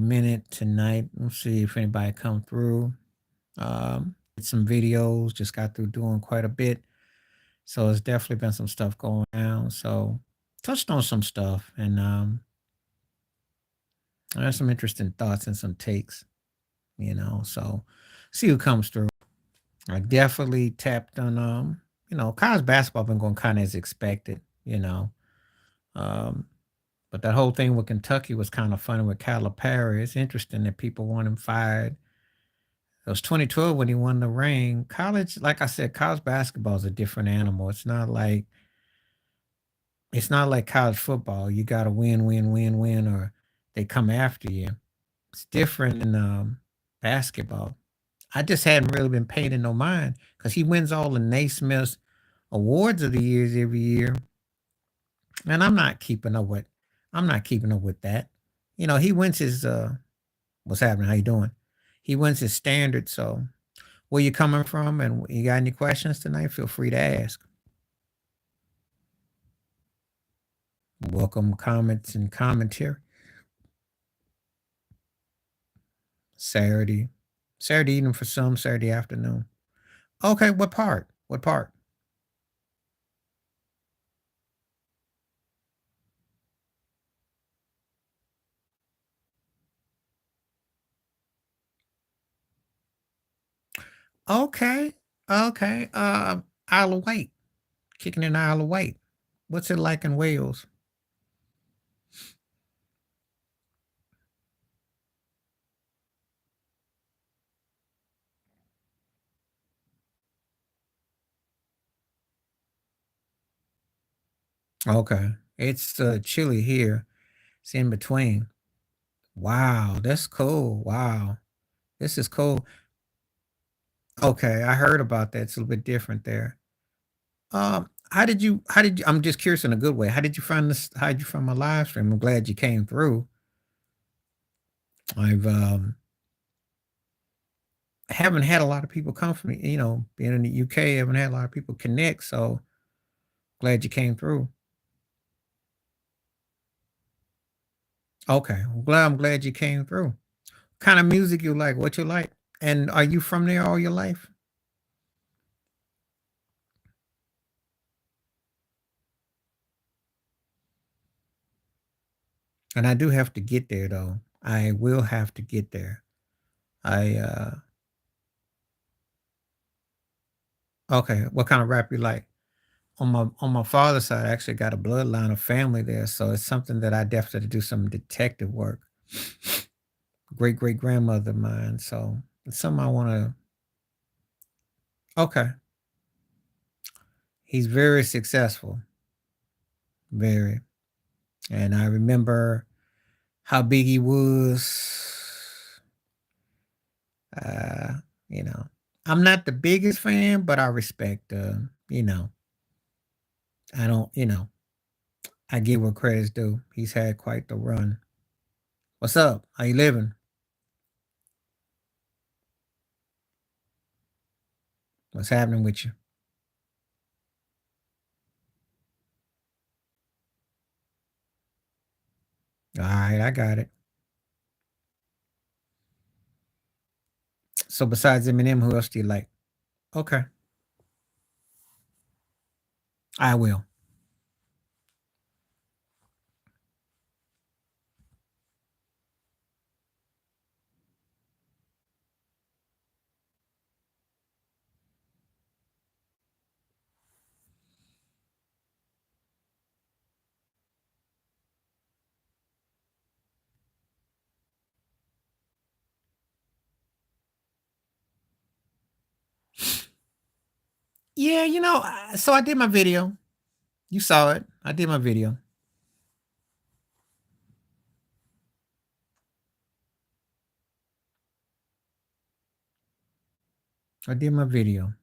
minute tonight. Let's see if anybody come through. Did some videos, just got through doing quite a bit. So it's definitely been some stuff going on. So touched on some stuff and I have some interesting thoughts and some takes, So see who comes through. I definitely tapped on college basketball been going kind of as expected, Um, but that whole thing with Kentucky was kind of funny with Calipari. It's interesting that people want him fired. It was 2012 when he won the ring. College, like I said, college basketball is a different animal. It's not like college football. You got to win, win, win, win, or they come after you. It's different in basketball. I just hadn't really been paying no mind because he wins all the Naismith awards of the years every year, and I'm not keeping up with that. He wins his what's happening? How you doing? He wins his standard. So where you coming from, and you got any questions tonight? Feel free to ask. Welcome comments and commentary. Saturday, Saturday evening for some, Saturday afternoon. Okay, what part? What part? Okay, okay. Isle of Wight, kicking in Isle of Wight. What's it like in Wales? Okay, it's chilly here. It's in between. Wow, that's cool. Wow, this is cool. Okay, I heard about that. It's a little bit different there. How did you I'm just curious in a good way. How did you find my live stream? I'm glad you came through. I've haven't had a lot of people come for me, being in the UK, haven't had a lot of people connect, so glad you came through. Okay. I'm glad you came through. Kind of music you like, what you like? And are you from there all your life? And I do have to get there though. I will have to get there. I Okay, what kind of rap you like? On my father's side, I actually got a bloodline of family there, so it's something that I definitely do some detective work. Great great grandmother of mine, so it's something I want to. Okay, he's very successful, very, and I remember how big he was. Uh, you know, I'm not the biggest fan, but I respect. You know, I don't. I give what credit's due. He's had quite the run. What's up? How you living? What's happening with you? All right, I got it. So besides Eminem, who else do you like? Okay, I will. Yeah, so I did my video. You saw it. I did my video. I did my video.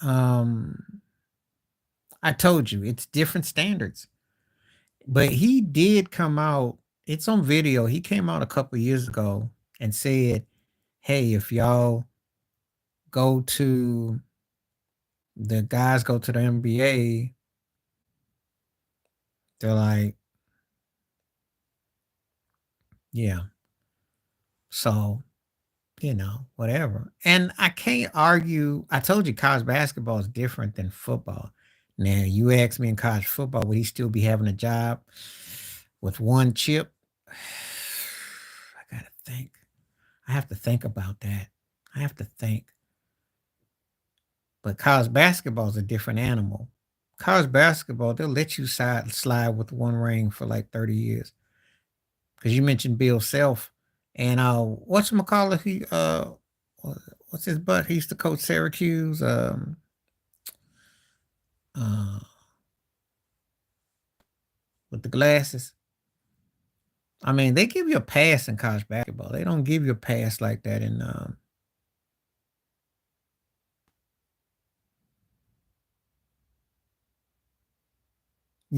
Um, I told you it's different standards. But he did come out. It's on video. He came out a couple years ago and said, "Hey, if y'all go to the guys go to the NBA, they're like." Yeah. So, whatever. And I can't argue. I told you college basketball is different than football. Now, you ask me in college football, would he still be having a job with one chip? I gotta think. I have to think about that. I have to think. But college basketball is a different animal. College basketball, they'll let you slide with one ring for like 30 years. Because you mentioned Bill Self. And whatchamacallit, what's his butt? He used to coach Syracuse. Uh with the glasses. I mean, they give you a pass in college basketball. They don't give you a pass like that in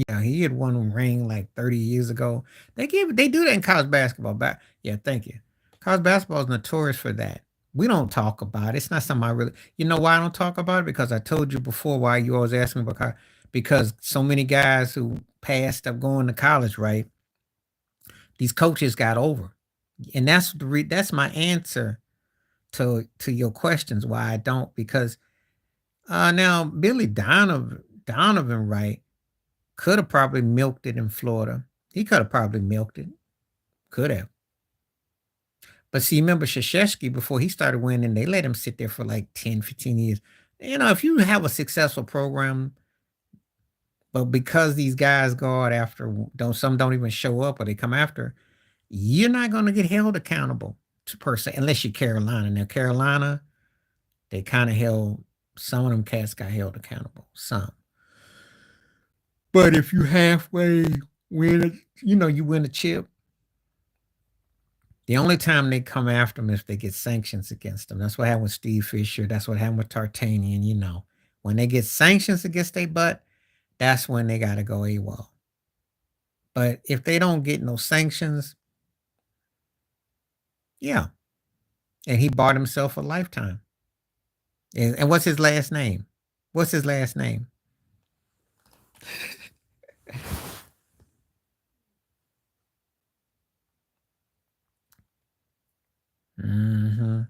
yeah, he had one ring like 30 years ago. They do that in college basketball. Yeah, thank you. College basketball is notorious for that. We don't talk about it. It's not something I really, why I don't talk about it? Because I told you before why you always ask me about college. Because so many guys who passed up going to college, right? These coaches got over. And that's my answer to your questions why I don't, because now Billy Donovan, right, could have probably milked it in Florida. He could have probably milked it. Could have. But see, remember Krzyzewski, before he started winning, they let him sit there for like 10, 15 years. If you have a successful program, but because these guys go out after, some don't even show up or they come after, you're not going to get held accountable to per se, unless you're Carolina. Now, Carolina, they kind of held, some of them cats got held accountable. Some. But if you halfway win it, you win a chip, the only time they come after them is if they get sanctions against them. That's what happened with Steve Fisher. That's what happened with Tartanian. When they get sanctions against their butt, that's when they got to go AWOL. But if they don't get no sanctions, yeah. And he bought himself a lifetime. And what's his last name? What's his last name? Hmm.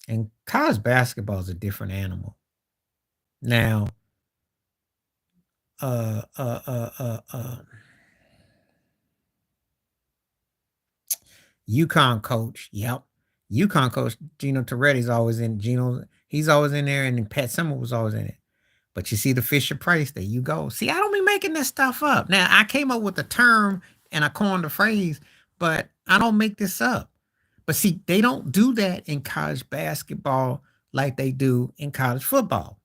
And college basketball is a different animal. Now, uh, uh, uh, uh, uh, UConn coach, yep. UConn coach Gino Toretti's always in. He's always in there, and then Pat Summer was always in it. But you see the Fisher Price, there you go. See, I don't be making this stuff up. Now, I came up with the term and I coined the phrase, but I don't make this up. But see, they don't do that in college basketball like they do in college football.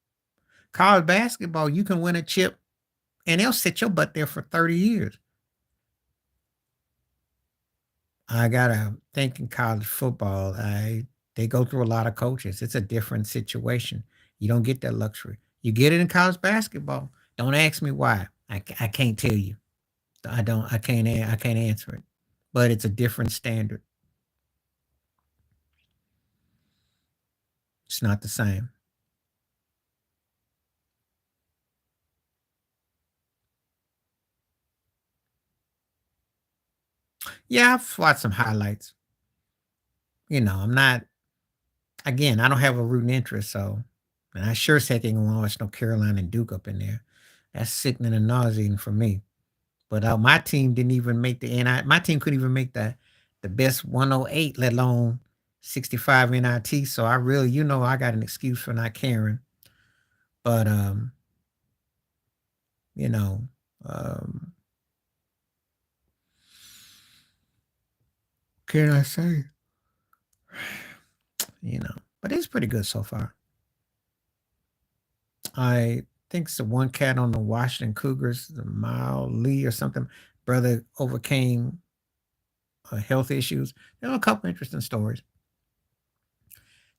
College basketball, you can win a chip and they'll sit your butt there for 30 years. I gotta think in college football, they go through a lot of coaches. It's a different situation. You don't get that luxury. You get it in college basketball. Don't ask me why. I can't tell you. I don't. I can't answer it. But it's a different standard. It's not the same. Yeah, I've watched some highlights. I'm not. Again, I don't have a rooting interest, so and I sure as heck ain't gonna watch no Carolina and Duke up in there. That's sickening and nauseating for me. But my team didn't even make my team couldn't even make the best 108, let alone 65 NIT. So I really, I got an excuse for not caring. But you know, um, can I say? But it's pretty good so far. I think it's the one cat on the Washington Cougars, the Mile Lee or something. Brother overcame health issues. There are a couple interesting stories.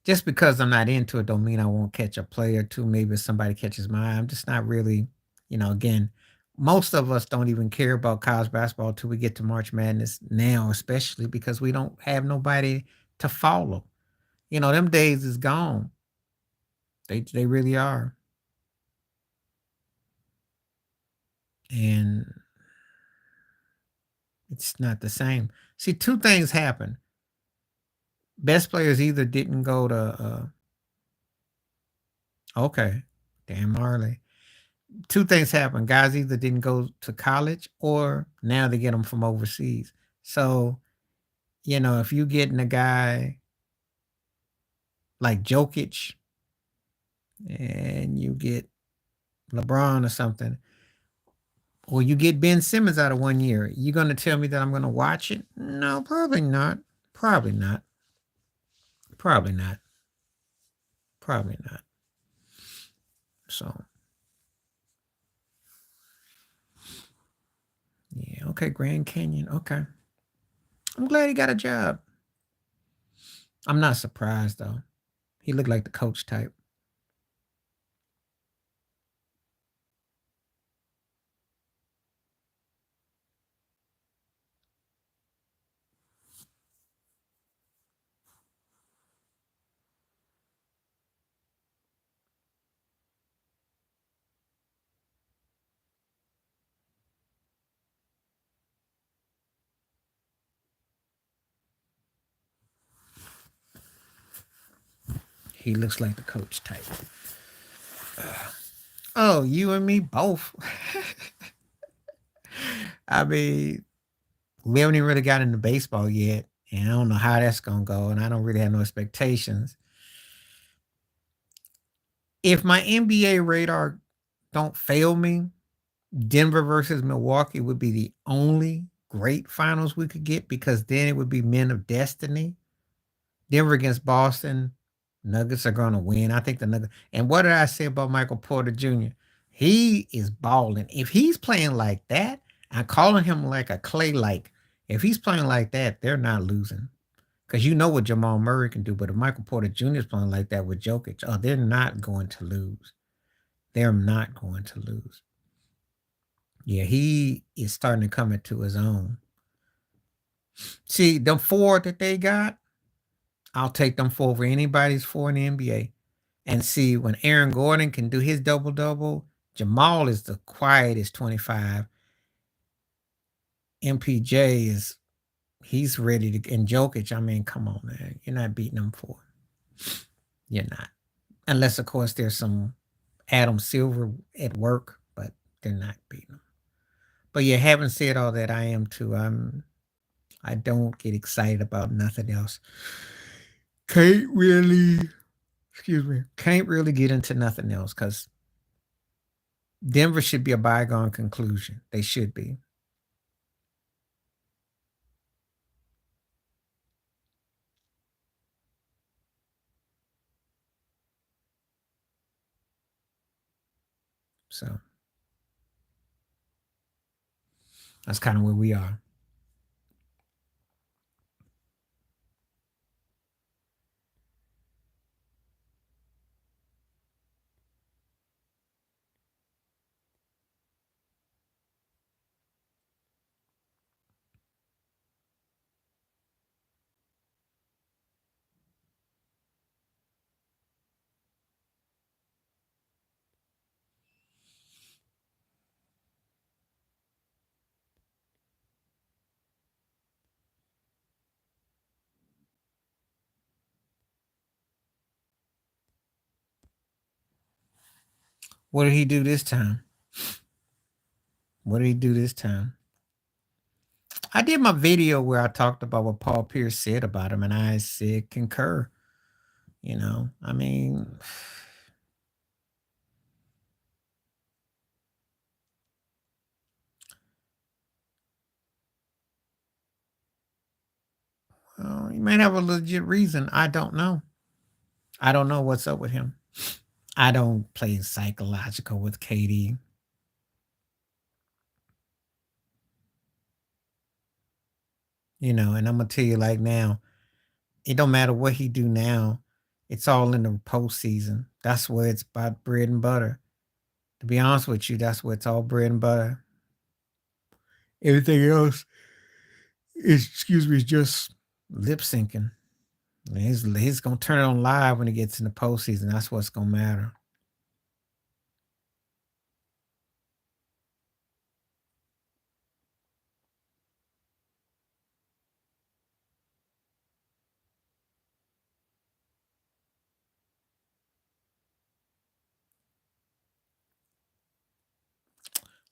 Just because I'm not into it don't mean I won't catch a play or two. Maybe if somebody catches my eye. I'm just not really, again, most of us don't even care about college basketball till we get to March Madness now, especially because we don't have nobody to follow. Them days is gone. They really are. And It's not the same. See, two things happen. Best players either didn't go to okay, Dan Marley. Two things happen. Guys either didn't go to college or now they get them from overseas. So, if you getting a guy like Jokic and you get LeBron or something, or you get Ben Simmons out of 1 year, you gonna tell me that I'm gonna watch it? No, probably not. Probably not. Probably not. Probably not. So yeah, okay, Grand Canyon. Okay. I'm glad he got a job. I'm not surprised though. He looked like the coach type. He looks like the coach type. Oh, you and me both. I mean, we haven't even really got into baseball yet, and I don't know how that's gonna go, and I don't really have no expectations. If my NBA radar don't fail me, Denver versus Milwaukee would be the only great finals we could get because then it would be men of destiny. Denver against Boston, Nuggets are gonna win. I think the Nuggets. And what did I say about Michael Porter Jr.? He is balling. If he's playing like that, I'm calling him like a Clay like. If he's playing like that, they're not losing. Because you know what Jamal Murray can do, but if Michael Porter Jr. is playing like that with Jokic, oh, they're not going to lose. They're not going to lose. Yeah, he is starting to come into his own. See, the four that they got, I'll take them four over anybody's four in the NBA. And see, when Aaron Gordon can do his double double, Jamal is the quietest 25. MPJ is he's ready to and Jokic, I mean, come on, man. You're not beating them four. You're not. Unless of course there's some Adam Silver at work, but they're not beating them. But yeah, having said all that, I am too. I don't get excited about nothing else. Can't really, excuse me, can't really get into nothing else because Denver should be a bygone conclusion. They should be. So that's kind of where we are. What did he do this time? What did he do this time? I did my video where I talked about what Paul Pierce said about him, and I said concur. I mean, well, he might have a legit reason. I don't know. I don't know what's up with him. I don't play psychological with Katie. And I'm gonna tell you like now, it don't matter what he do now. It's all in the postseason. That's where it's about bread and butter. To be honest with you, that's where it's all bread and butter. Everything else is, excuse me, is just lip syncing. He's gonna turn it on live when he gets in the postseason. That's what's gonna matter.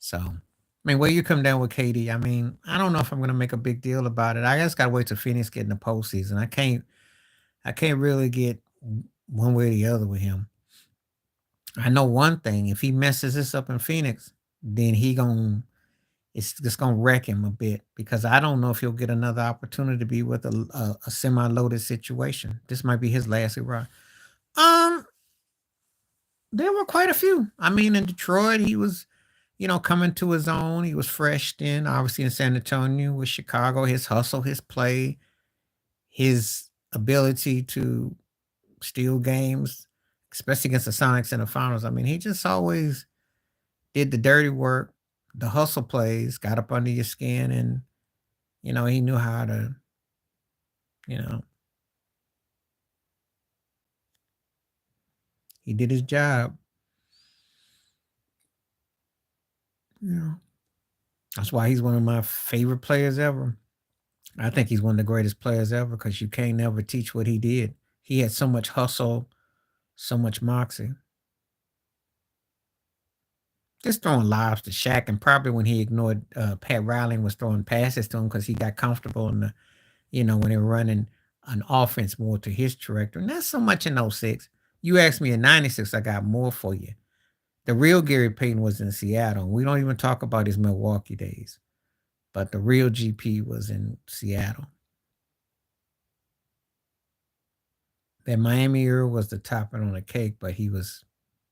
So, I mean, where you come down with KD, I mean, I don't know if I'm gonna make a big deal about it. I just gotta wait till Phoenix get in the postseason. I can't really get one way or the other with him. I know one thing: if he messes this up in Phoenix, then it's just gonna wreck him a bit because I don't know if he'll get another opportunity to be with a semi-loaded situation. This might be his last hurrah. Um, there were quite a few. I mean, in Detroit, he was, coming to his own. He was fresh then. Obviously, in San Antonio with Chicago, his hustle, his play, his ability to steal games, especially against the Sonics in the finals. I mean, he just always did the dirty work, the hustle plays, got up under your skin, and he knew how to, you know, he did his job. Yeah. That's why he's one of my favorite players ever. I think he's one of the greatest players ever because you can't never teach what he did. He had so much hustle, so much moxie. Just throwing lobs to Shaq, and probably when he ignored Pat Riley and was throwing passes to him because he got comfortable in when they were running an offense more to his director. Not so much in '06. You asked me in '96, I got more for you. The real Gary Payton was in Seattle. We don't even talk about his Milwaukee days, but the real GP was in Seattle. That Miami era was the topping on the cake, but he was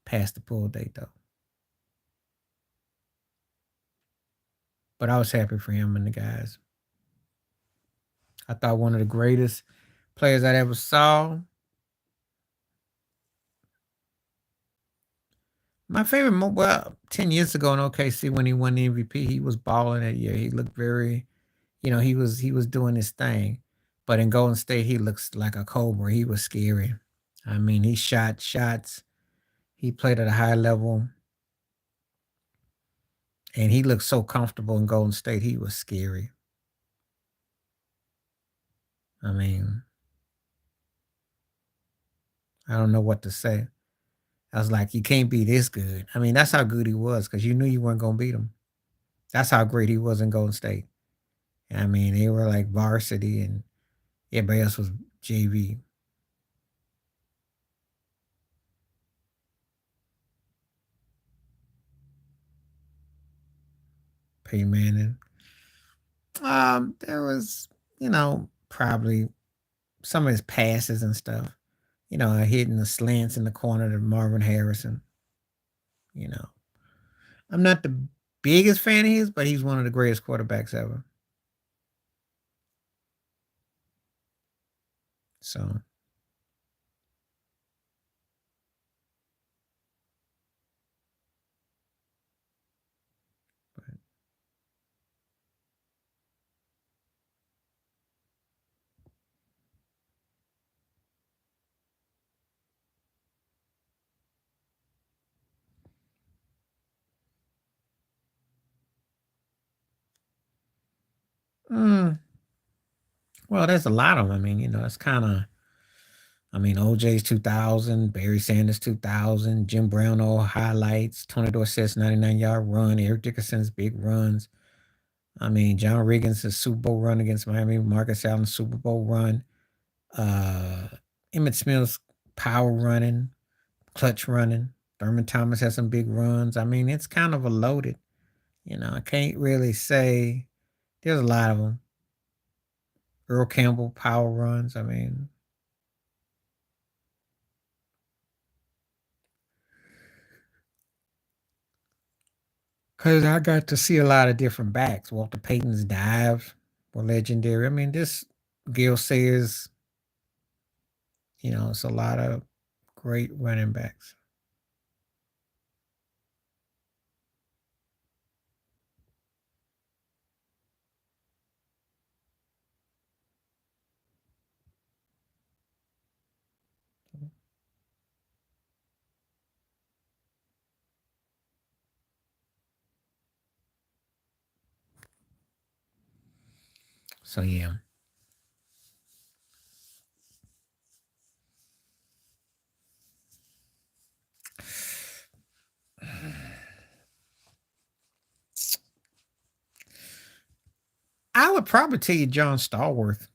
past the pull date though. But I was happy for him and the guys. I thought one of the greatest players I ever saw. My favorite, well, 10 years ago in OKC when he won the MVP, he was balling that year. He looked very, he was doing his thing. But in Golden State, he looks like a cobra. He was scary. I mean, he shot shots. He played at a high level, and he looked so comfortable in Golden State. He was scary. I mean, I don't know what to say. I was like, you can't be this good. I mean, that's how good he was because you knew you weren't going to beat him. That's how great he was in Golden State. I mean, they were like varsity and everybody else was JV. Peyton Manning. There was, probably some of his passes and stuff. Hitting the slants in the corner to Marvin Harrison. You know, I'm not the biggest fan of his, but he's one of the greatest quarterbacks ever. So, but, mm, well, there's a lot of them. I mean, it's kind of. I mean, OJ's 2000, Barry Sanders 2000, Jim Brown all highlights, Tony Dorsett's 99-yard run, Eric Dickerson's big runs. I mean, John Regan's Super Bowl run against Miami, Marcus Allen's Super Bowl run, uh, Emmett Smith's power running, clutch running. Thurman Thomas has some big runs. I mean, it's kind of a loaded. I can't really say. There's a lot of them. Earl Campbell power runs. I mean, because I got to see a lot of different backs. Walter Payton's dives were legendary. I mean, this Gil Sayers, it's a lot of great running backs. So yeah. I would probably tell you John Stallworth.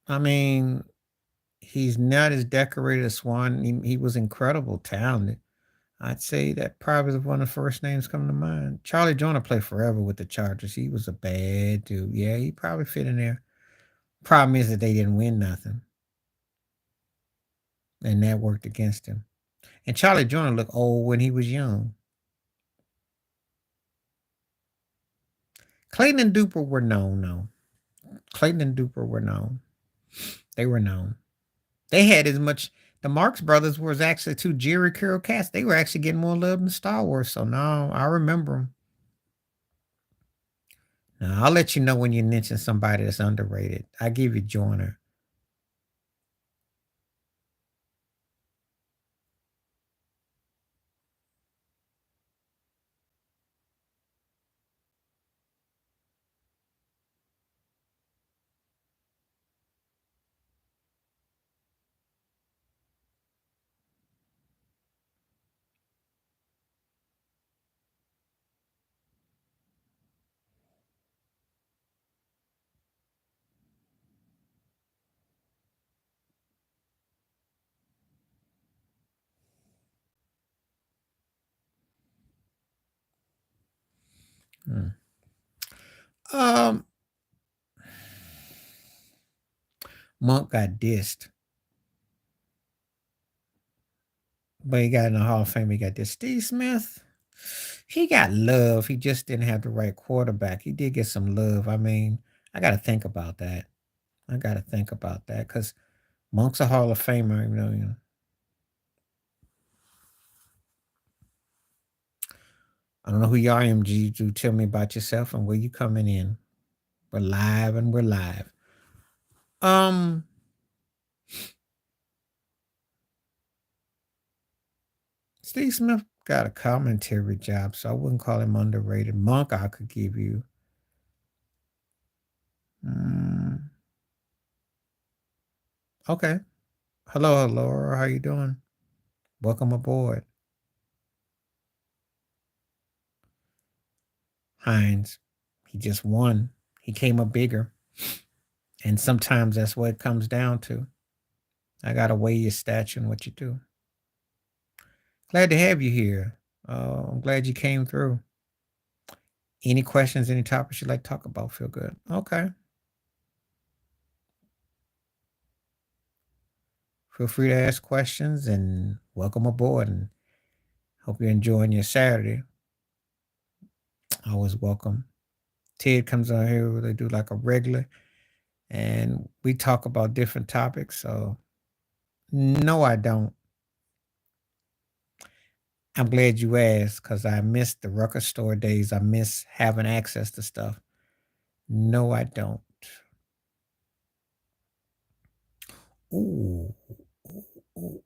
I mean, he's not as decorated as Swan. He was incredible, talented. I'd say that probably is one of the first names coming to mind. Charlie Joyner played forever with the Chargers. He was a bad dude. Yeah, he probably fit in there. Problem is that they didn't win nothing, and that worked against him. And Charlie Joyner looked old when he was young. Clayton and Duper were known, though. Clayton and Duper were known. They were known. They had as much. The Marx Brothers was actually two Jerry Curl cats. They were actually getting more love than Star Wars. So no, I remember them. Now I'll let you know when you mention somebody that's underrated. I give you Joyner. Hmm. Um, Monk got dissed, but he got in the Hall of Fame. He got this. Steve Smith, he got love. He just didn't have the right quarterback. He did get some love. I mean, I got to think about that. I got to think about that because Monk's a Hall of Famer. You know. I don't know who you are, MG. Do tell me about yourself and where you coming in. We're live and we're live. Um, Steve Smith got a commentary job, so I wouldn't call him underrated. Monk, I could give you. Mm, okay. Hello, hello. How you doing? Welcome aboard. Hines. He just won. He came up bigger. And sometimes that's what it comes down to. I gotta weigh your stature and what you do. Glad to have you here. I'm glad you came through. Any questions, any topics you'd like to talk about? Feel good. Okay. Feel free to ask questions and welcome aboard. And hope you're enjoying your Saturday. Always welcome. Ted comes on here where they do like a regular and we talk about different topics. So, no, I don't. I'm glad you asked because I miss the record store days. I miss having access to stuff. No, I don't. Ooh. Ooh, ooh.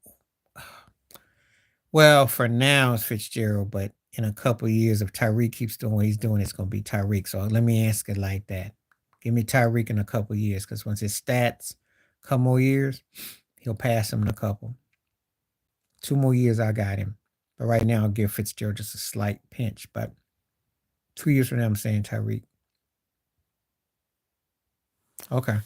Well, for now it's Fitzgerald, but in a couple of years, if Tyreek keeps doing what he's doing, it's going to be Tyreek. So let me ask it like that. Give me Tyreek in a couple of years because once his stats come more years, he'll pass him in a couple. 2 more years, I got him. But right now, I'll give Fitzgerald just a slight pinch. But 2 years from now, I'm saying Tyreek. Okay.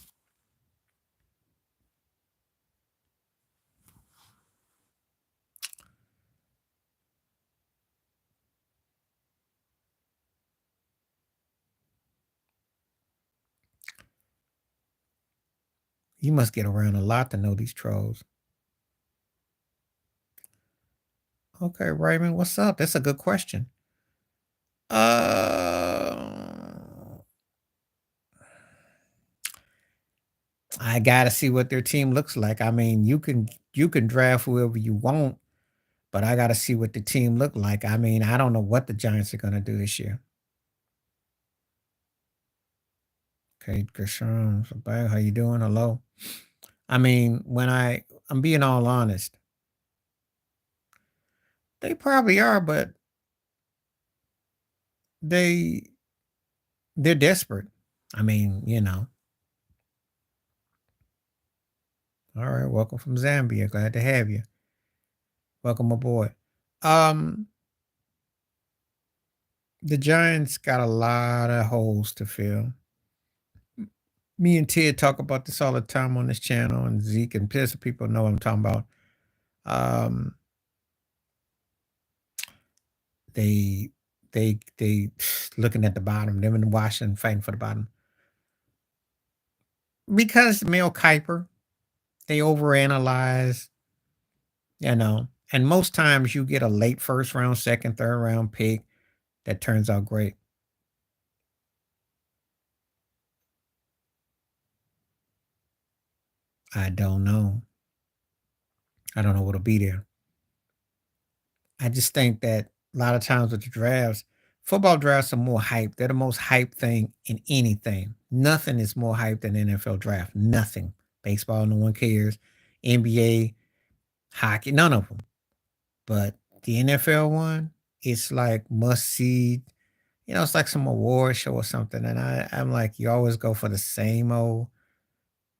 You must get around a lot to know these trolls. Okay, Raymond, what's up? That's a good question. Uh, I gotta see what their team looks like. I mean, you can draft whoever you want, but I gotta see what the team look like. I mean, I don't know what the Giants are gonna do this year. Okay, Gershon, how you doing? Hello. I mean, I'm being all honest, they probably are, but they they're desperate. I mean, All right, welcome from Zambia. Glad to have you. Welcome aboard. Um, The Giants got a lot of holes to fill. Me and Ted talk about this all the time on this channel, and Zeke and plenty of people know what I'm talking about. Um, they they looking at the bottom, them in Washington fighting for the bottom. Because Mel Kiper, they overanalyze, and most times you get a late first round, second, third round pick that turns out great. I don't know. I don't know what'll be there. I just think that a lot of times with the drafts, football drafts are more hype. They're the most hype thing in anything. Nothing is more hype than NFL draft. Nothing. Baseball, no one cares. NBA, hockey, none of them. But the NFL one, it's like must see. It's like some award show or something. And I'm like, you always go for the same old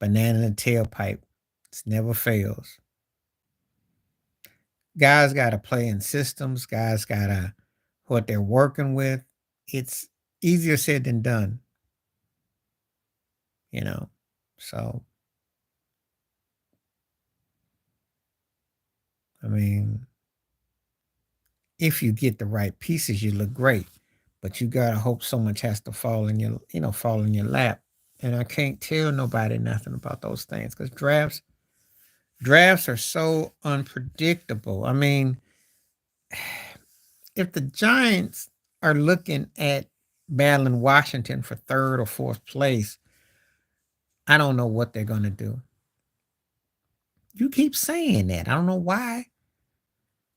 banana in the tailpipe. It never fails. Guys got to play in systems. Guys got to what they're working with. It's easier said than done, you know. So, I mean, if you get the right pieces, you look great. But you gotta hope so much has to fall in fall in your lap. And I can't tell nobody nothing about those things because drafts are so unpredictable. I mean, if the Giants are looking at battling Washington for third or fourth place, I don't know what they're gonna do. You keep saying that. I don't know why.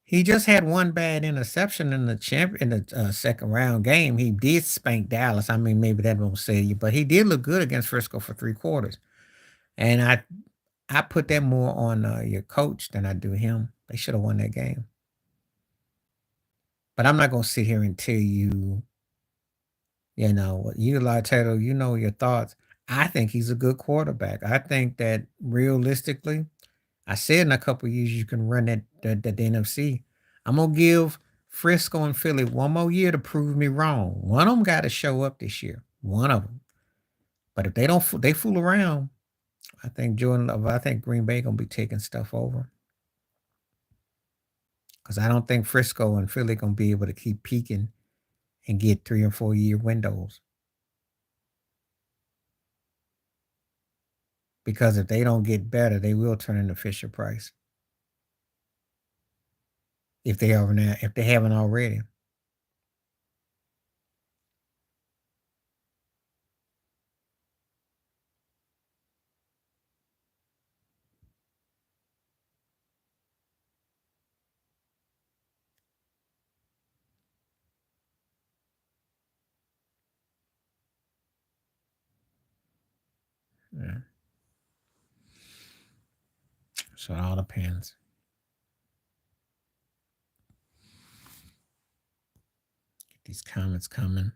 He just had one bad interception in the second round game. He did spank Dallas. I mean, maybe that won't say you, but he did look good against Frisco for 3 quarters. And I put that more on your coach than I do him. They should have won that game. But I'm not gonna sit here and tell you, you like Taylor, you know your thoughts. I think he's a good quarterback. I think that realistically, I said in a couple of years you can run that NFC. I'm gonna give Frisco and Philly one more year to prove me wrong. One of them got to show up this year. One of them. But if they don't, they fool around. I think Jordan Love. I think Green Bay gonna be taking stuff over because I don't think Frisco and Philly gonna be able to keep peaking and get 3 and 4 year windows. Because if they don't get better, they will turn into Fisher Price if they haven't already. Yeah. So it all depends. Get these comments coming.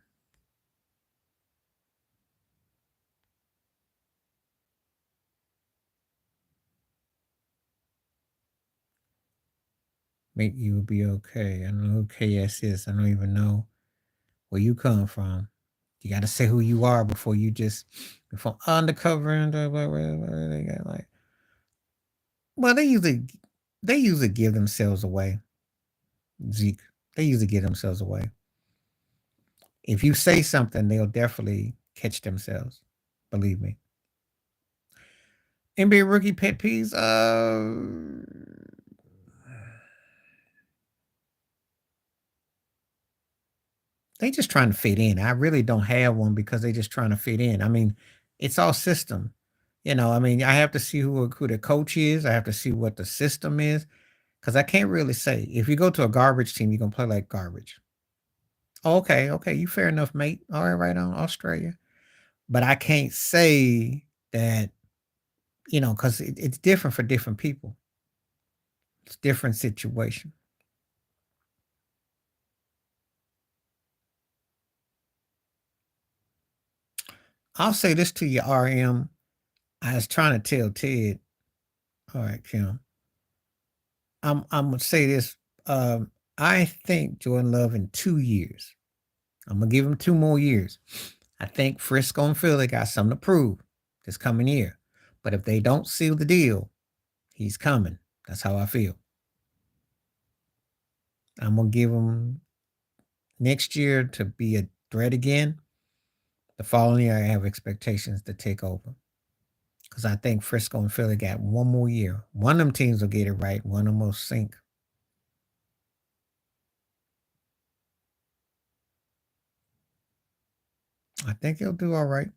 Make you be okay. I don't know who KS is. I don't even know where you come from. You got to say who you are before you just before undercover and they got like. Well, they usually give themselves away. Zeke, they usually give themselves away. If you say something, they'll definitely catch themselves. Believe me. NBA rookie pet peeves. They just trying to fit in. I really don't have one because they just trying to fit in. I mean, it's all system. I mean, I have to see who the coach is. I have to see what the system is because I can't really say. If you go to a garbage team, you're gonna play like garbage. Okay, okay, you fair enough, mate. All right, right on Australia. But I can't say that, because it's different for different people. It's different situation. I'll say this to you, RM. I was trying to tell Ted. All right, Kim. I'm gonna say this. I think Jordan Love in 2 years. I'm gonna give him 2 more years. I think Frisco and Philly got something to prove this coming year. But if they don't seal the deal, he's coming. That's how I feel. I'm gonna give him next year to be a threat again. The following year, I have expectations to take over because I think Frisco and Philly got 1 more year. One of them teams will get it right. One of them will sink. I think he'll do all right.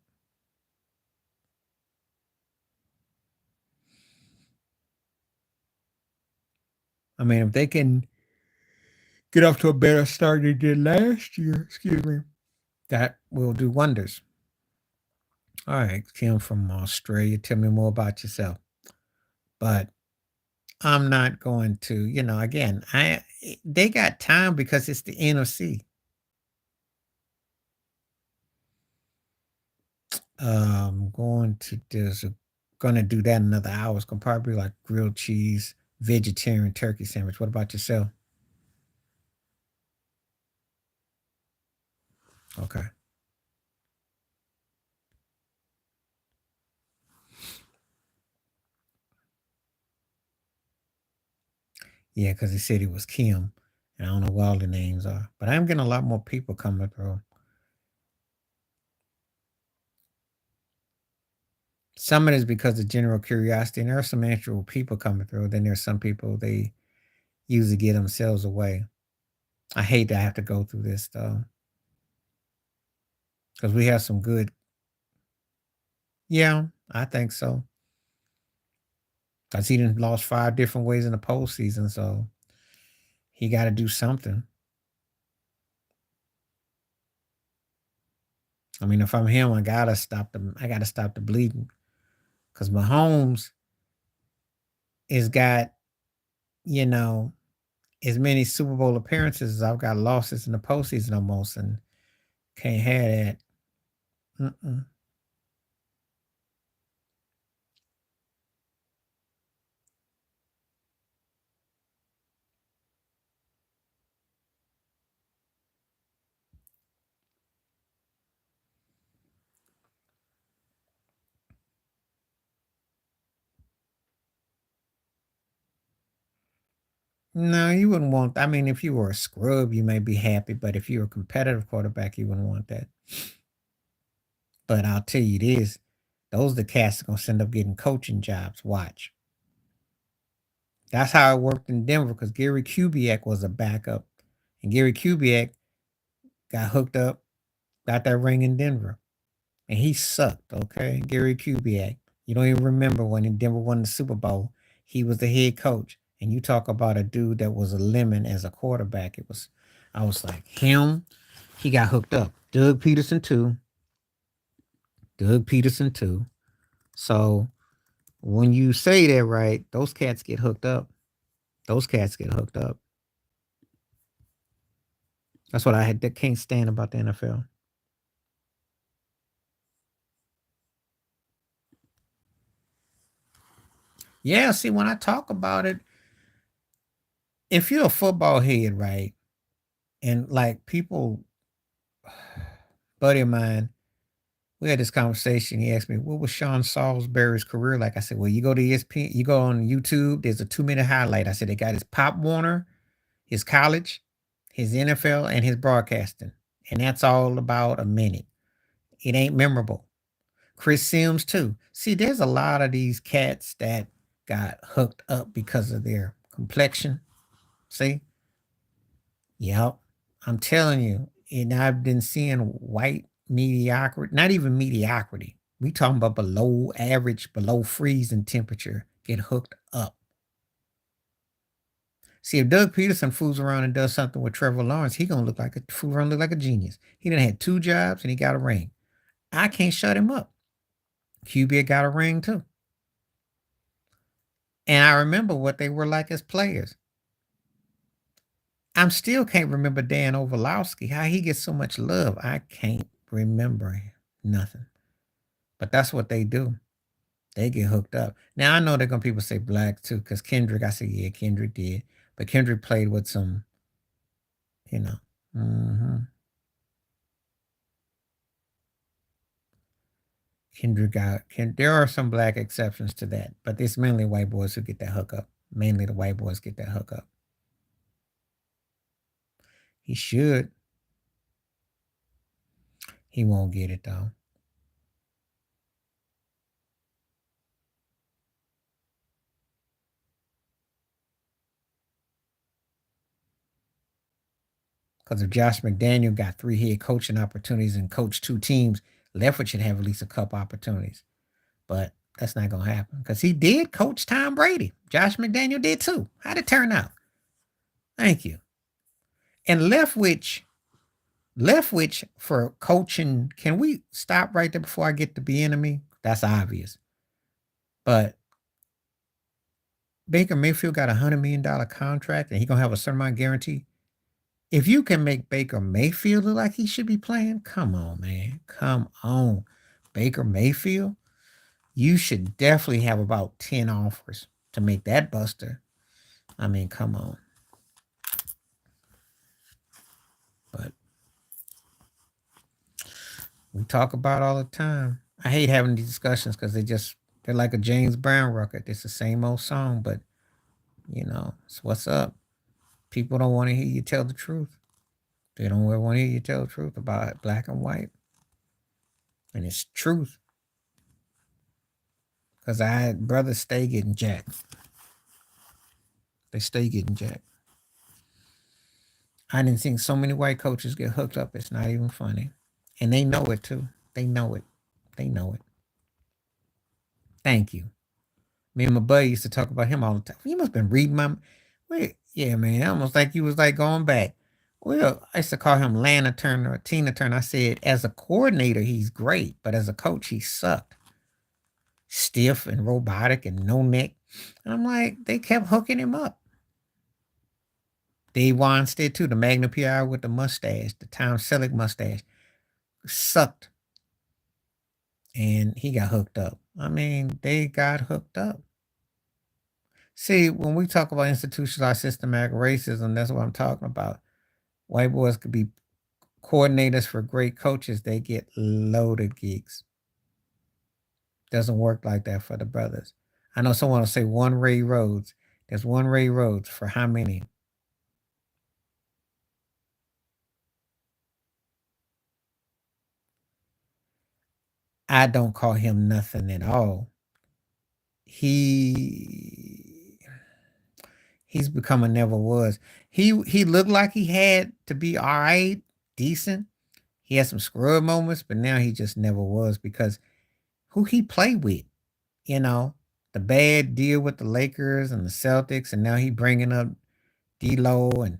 I mean, if they can get off to a better start than they did last year, excuse me, that will do wonders. All right, Kim from Australia, tell me more about yourself. But I'm not going to, again, they got time because it's the NFC. Going to there's gonna do that in another hour. It's gonna probably be like grilled cheese, vegetarian turkey sandwich. What about yourself? Okay. Yeah, because he said it was Kim. And I don't know what all the names are. But I'm getting a lot more people coming through. Some of it is because of general curiosity, and there are some actual people coming through. Then there's some people they usually get themselves away. I hate to have to go through this though, because we have some good. Yeah, I think so. Because he done lost 5 different ways in the postseason, so he got to do something. I mean, if I'm him, I gotta stop the. I gotta stop the bleeding. Because Mahomes has got, you know, as many Super Bowl appearances as I've got losses in the postseason almost, and can't have that. Mm-mm. No, you wouldn't want. I mean, if you were a scrub, you may be happy, but if you're a competitive quarterback, you wouldn't want that. But I'll tell you this: those are the cats that gonna end up getting coaching jobs. Watch. That's how it worked in Denver because Gary Kubiak was a backup, and Gary Kubiak got hooked up, got that ring in Denver, and he sucked. Okay, Gary Kubiak. You don't even remember when Denver won the Super Bowl. He was the head coach, and you talk about a dude that was a lemon as a quarterback. It was, I was like him. He got hooked up. Doug Peterson too. Doug Peterson too. So when you say that right, those cats get hooked up. Those cats get hooked up. That's what I had that can't stand about the NFL. Yeah, see, when I talk about it, if you're a football head, right, and like people, buddy of mine, we had this conversation. He asked me, "What was Sean Salisbury's career like?" I said, "Well, you go to ESPN, you go on YouTube. There's a 2 minute highlight." I said, "They got his Pop Warner, his college, his NFL, and his broadcasting, and that's all about a minute. It ain't memorable." Chris Sims too. See, there's a lot of these cats that got hooked up because of their complexion. See, yep, I'm telling you, and I've been seeing white mediocrity, not even mediocrity. We talking about below average, below freezing temperature, get hooked up. See, if Doug Peterson fools around and does something with Trevor Lawrence, he gonna look like a fool around, look like a genius. He done had 2 jobs and he got a ring. I can't shut him up. QB got a ring too. And I remember what they were like as players. I'm still can't remember Dan Orlovsky, how he gets so much love. I can't remember nothing. But that's what they do. They get hooked up. Now I know they're gonna people say black too, because Kendrick, I said, yeah, Kendrick did. But Kendrick played with some, you know. hmm There are some black exceptions to that, but it's mainly white boys who get that hookup. Mainly the white boys get that hookup. He should. He won't get it though. Because if Josh McDaniel got 3 head coaching opportunities and coached 2 teams, Lefford should have at least a couple opportunities. But that's not gonna happen. Because he did coach Tom Brady. Josh McDaniel did too. How'd it turn out? Thank you. And Leftwich for coaching. Can we stop right there before I get to be enemy? That's obvious. But Baker Mayfield got $100 million contract and he gonna have a certain amount guarantee. If you can make Baker Mayfield look like he should be playing, come on, man. Come on. Baker Mayfield, you should definitely have about 10 offers to make that buster. I mean, come on. But we talk about all the time. I hate having these discussions because they're like a James Brown record. It's the same old song, but it's what's up. People don't want to hear you tell the truth. They don't ever want to hear you tell the truth about black and white. And it's truth. Because I had brothers stay getting jacked. They stay getting jacked. I didn't see so many white coaches get hooked up. It's not even funny. And they know it too. They know it. They know it. Thank you. Me and my buddy used to talk about him all the time. You must have been reading my. Wait, yeah, man. Almost like you was like going back. Well, I used to call him Lana Turner or Tina Turner. I said, as a coordinator, he's great, but as a coach, he sucked. Stiff and robotic and no neck. And I'm like, they kept hooking him up. Dave Wannstedt too, the Magna PR with the mustache, the Tom Selleck mustache, sucked. And he got hooked up. I mean, they got hooked up. See, when we talk about institutionalized systematic racism, that's what I'm talking about. White boys could be coordinators for great coaches. They get loaded gigs. Doesn't work like that for the brothers. I know someone will say one Ray Rhodes. There's one Ray Rhodes for how many? I don't call him nothing at all. He's become a never was. He looked like he had to be all right, decent. He had some scrub moments, but now he just never was because who he played with, you know, the bad deal with the Lakers and the Celtics, and now he bringing up D'Lo, and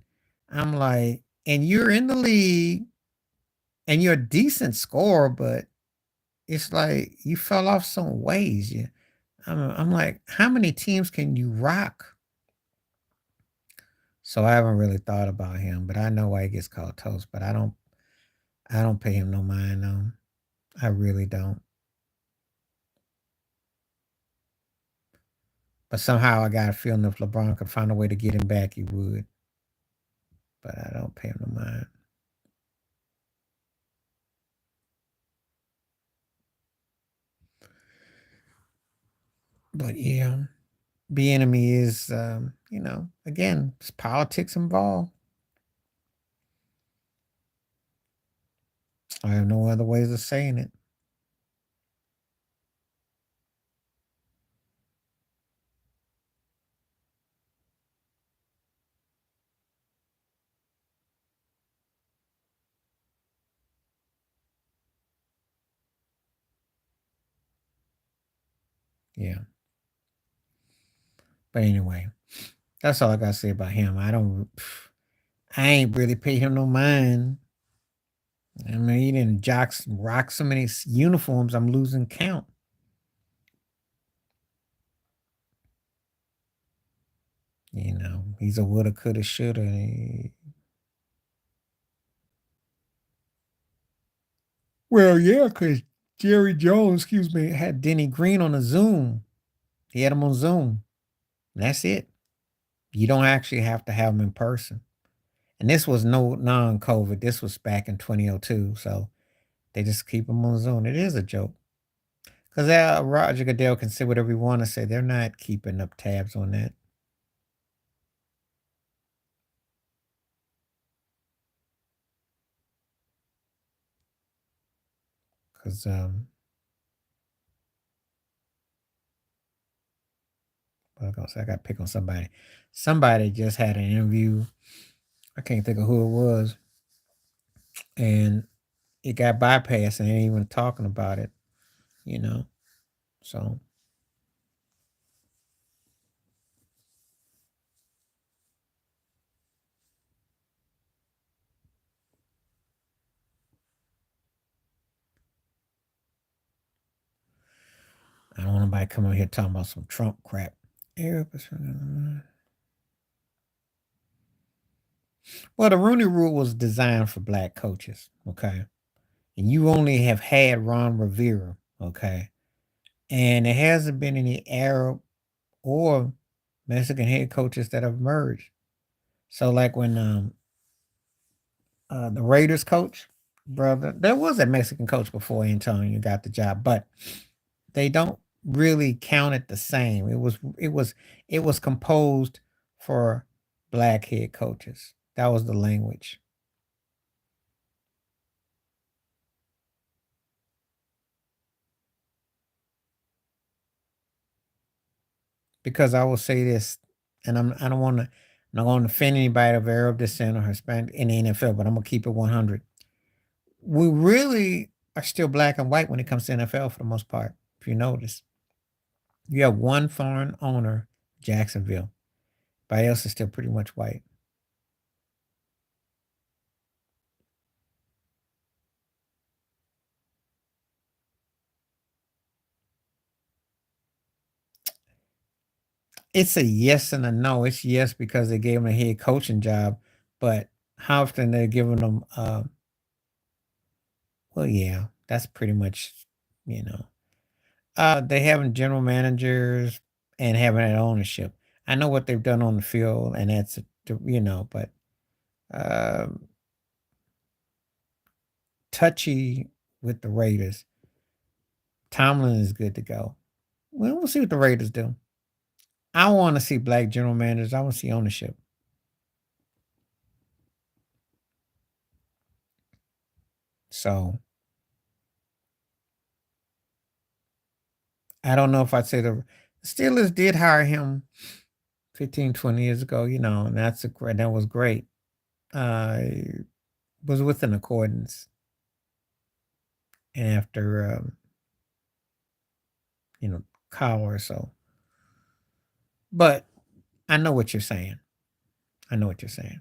I'm like, and you're in the league, and you're a decent scorer, but it's like you fell off some ways. I'm like, how many teams can you rock? So I haven't really thought about him, but I know why he gets called toast. But I don't pay him no mind though. I really don't. But somehow I got a feeling if LeBron could find a way to get him back, he would. But I don't pay him no mind. But yeah, the enemy is, again, it's politics involved. I have no other ways of saying it. Yeah. But anyway, that's all I gotta say about him. I ain't really paid him no mind. I mean, he didn't rock so many uniforms, I'm losing count. He's a woulda, coulda, shoulda. Well, yeah, because Jerry Jones, excuse me, had Denny Green on a Zoom. He had him on Zoom. That's it. You don't actually have to have him in person. And this was no non-COVID. This was back in 2002. So they just keep him on Zoom. It is a joke. Because Roger Goodell can say whatever he want to say. They're not keeping up tabs on that. Because what I was gonna say, I got to pick on somebody. Somebody just had an interview. I can't think of who it was, and it got bypassed, and they ain't even talking about it. You know, so I don't want nobody coming here talking about some Trump crap. Well, the Rooney Rule was designed for black coaches, okay? And you only have had Ron Rivera, okay? And there hasn't been any Arab or Mexican head coaches that have merged. So, like when the Raiders coach, brother, there was a Mexican coach before Antonio got the job, but they don't really count it the same. It was composed for black head coaches. That was the language. Because I will say this, and I don't want to, I'm not going to offend anybody of Arab descent or Hispanic in the NFL, but I'm gonna keep it 100. We really are still black and white when it comes to NFL for the most part. If you notice, you have one foreign owner, Jacksonville. Everybody else is still pretty much white. It's a yes and a no. It's yes because they gave him a head coaching job, but how often they're giving them? Well, yeah, that's pretty much, you know. They having general managers and having that ownership. I know what they've done on the field, and that's but um, touchy with the Raiders. Tomlin is good to go. Well, we'll see what the Raiders do. I want to see black general managers. I want to see ownership. So I don't know if I'd say the Steelers did hire him 15, 20 years ago, and that was great. It was within accordance. And after you know, Kyle or so. But I know what you're saying. I know what you're saying.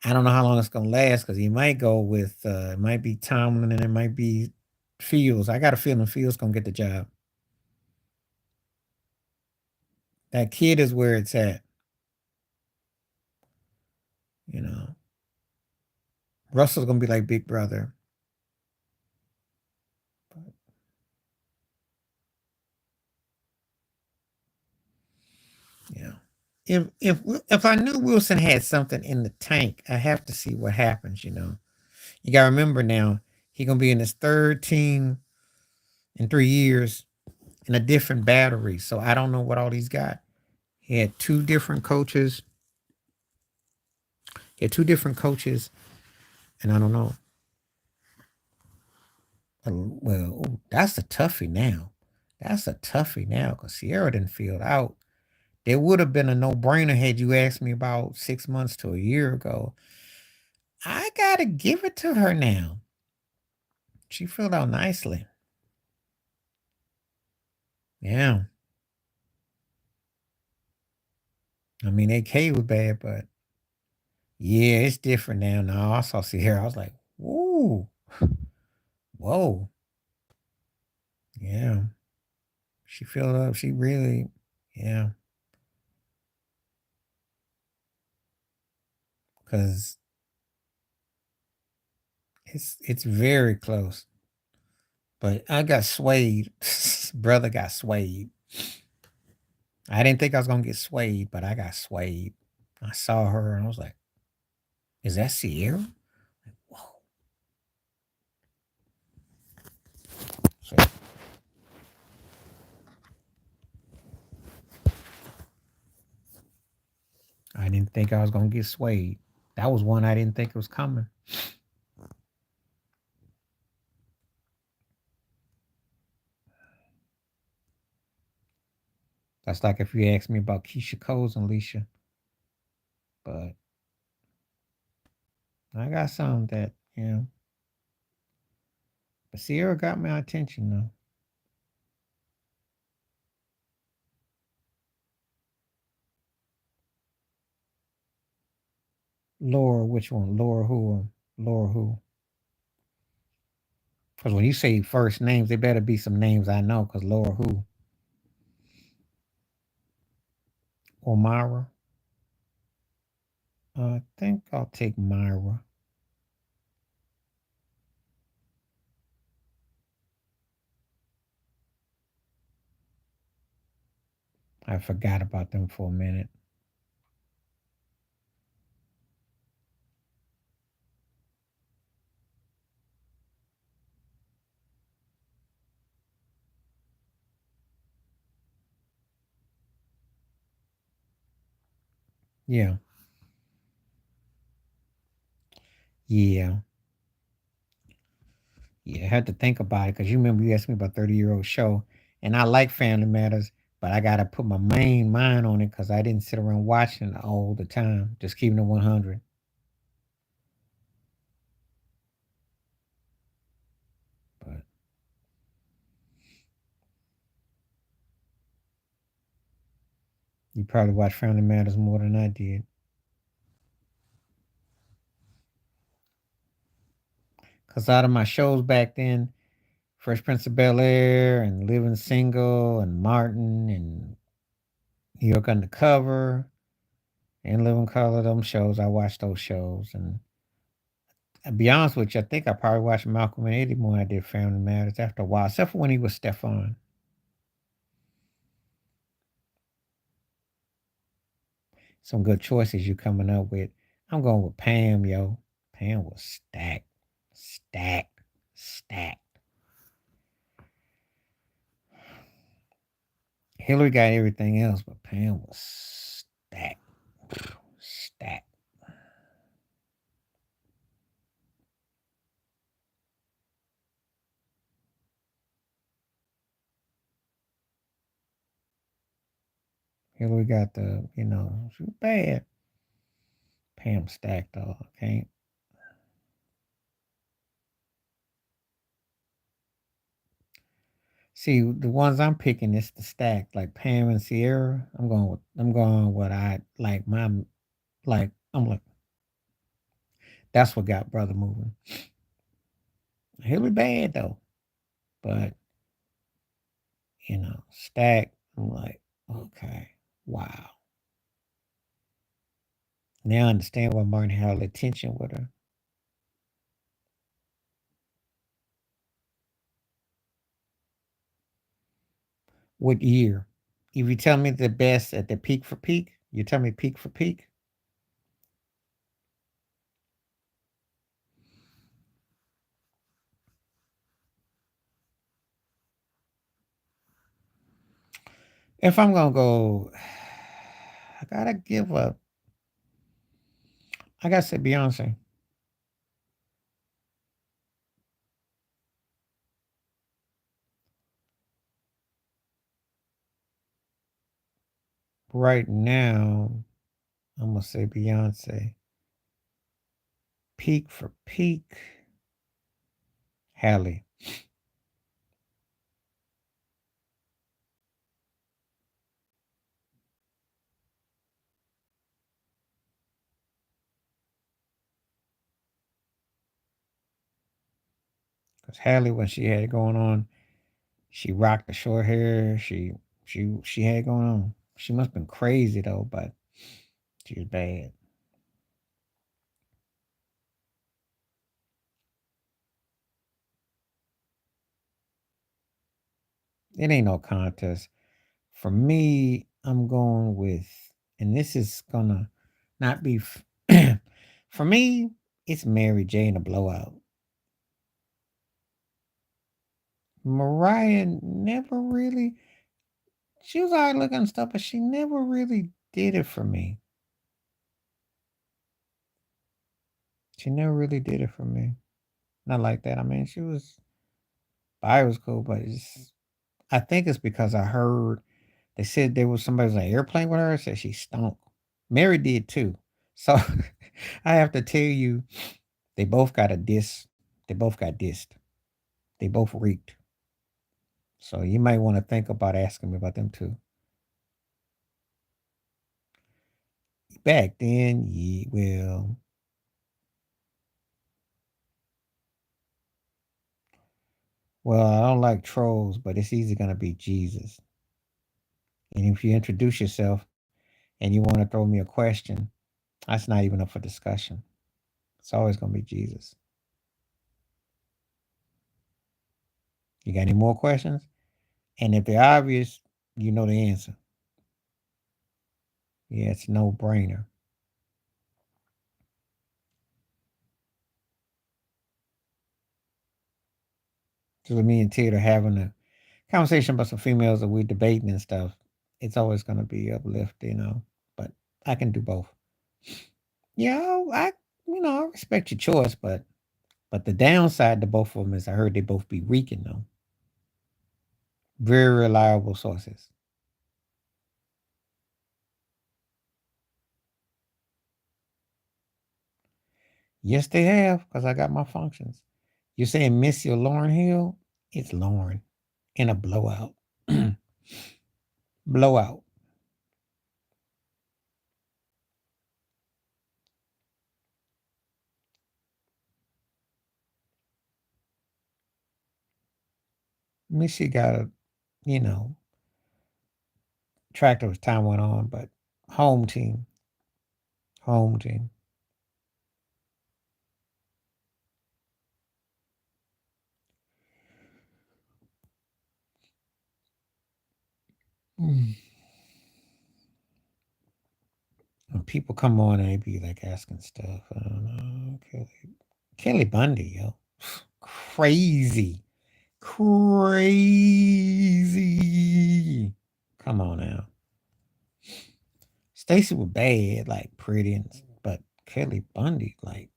I don't know how long it's gonna last because he might go with it might be Tomlin and it might be Fields. I got a feeling Fields gonna get the job. That kid is where it's at. You know, Russell's gonna be like Big Brother. But yeah, if I knew Wilson had something in the tank, I have to see what happens. You gotta remember now he gonna be in his third team in 3 years in a different battery. So I don't know what all he's got. He had two different coaches. He had two different coaches, and I don't know. Well, ooh, that's a toughie now. That's a toughie now because Sierra didn't feel out. There would have been a no brainer had you asked me about 6 months to a year ago. I gotta give it to her now. She filled out nicely. Yeah. I mean, AK was bad, but yeah, it's different now. Now I saw Sierra. I was like, "Ooh, whoa, yeah." She filled up. She really, yeah, because it's very close. But I got swayed. Brother got swayed. I didn't think I was gonna get swayed, but I got swayed. I saw her and I was like, "Is that Sierra?" Whoa. I didn't think I was gonna get swayed. That was one I didn't think was coming. That's like if you asked me about Keisha Coles and Alicia, but I got some that But Sierra got my attention though. Laura, which one? Laura who? Laura who? Because when you say first names, they better be some names I know. Because Laura who? Or Myra? I think I'll take Myra. I forgot about them for a minute. Yeah. Yeah. Yeah. I had to think about it because you remember you asked me about 30-Year-Old Show. And I like Family Matters, but I got to put my main mind on it because I didn't sit around watching it all the time, just keeping it 100. But you probably watch Family Matters more than I did. Because out of my shows back then, Fresh Prince of Bel Air and Living Single and Martin and New York Undercover and Living Color, them shows, I watched those shows. And to be honest with you, I think I probably watched Malcolm and Eddie more than I did Family Matters after a while, except for when he was Stefan. Some good choices you coming up with. I'm going with Pam, yo. Pam was stacked, stacked, stacked. Hillary got everything else, but Pam was stacked, stacked. Hillary got she was bad. Pam stacked though. Can't see the ones I'm picking is the stack like Pam and Sierra. I'm going with what I like I'm like that's what got brother moving. Hillary bad though, but stack. I'm like okay, wow. Now I understand why Martin had all the attention with her. What year? If you tell me the best at the peak for peak, you tell me peak for peak. If I'm gonna go, I gotta give up. I gotta say Beyonce. Right now, I'm gonna say Beyonce. Peak for peak, Halle. Because Halle, when she had it going on, she rocked the short hair. She had it going on. She must have been crazy though, but she was bad. It ain't no contest. For me, I'm going with, and this is gonna not be. For me, it's Mary J. in a blowout. Mariah never really. She was alright looking and stuff, but she never really did it for me. She never really did it for me. Not like that. I mean, Bobby was cool, but I think it's because I heard they said there was somebody was on an airplane with her. Said she stunk. Mary did too. So I have to tell you, they both got a diss. They both got dissed. They both reeked. So you might want to think about asking me about them too. Back then, yeah, well, I don't like trolls, but it's easy gonna be Jesus. And if you introduce yourself and you want to throw me a question, that's not even up for discussion. It's always gonna be Jesus. You got any more questions? And if they're obvious, you know the answer. Yeah, it's no brainer. So me and Ted are having a conversation about some females that we're debating and stuff. It's always gonna be uplift. But I can do both. Yeah, I respect your choice, but the downside to both of them is I heard they both be reeking though. Very reliable sources. Yes, they have, because I got my functions. You're saying Missy or Lauren Hill? It's Lauren in a blowout. Blowout. Missy got a, you know, tractor as time went on, but home team. Home team. Mm. When people come on and they be like asking stuff, I don't know. Kelly Bundy, yo. Crazy. Crazy. Come on now. Stacy was bad, like pretty, but Kelly Bundy, like,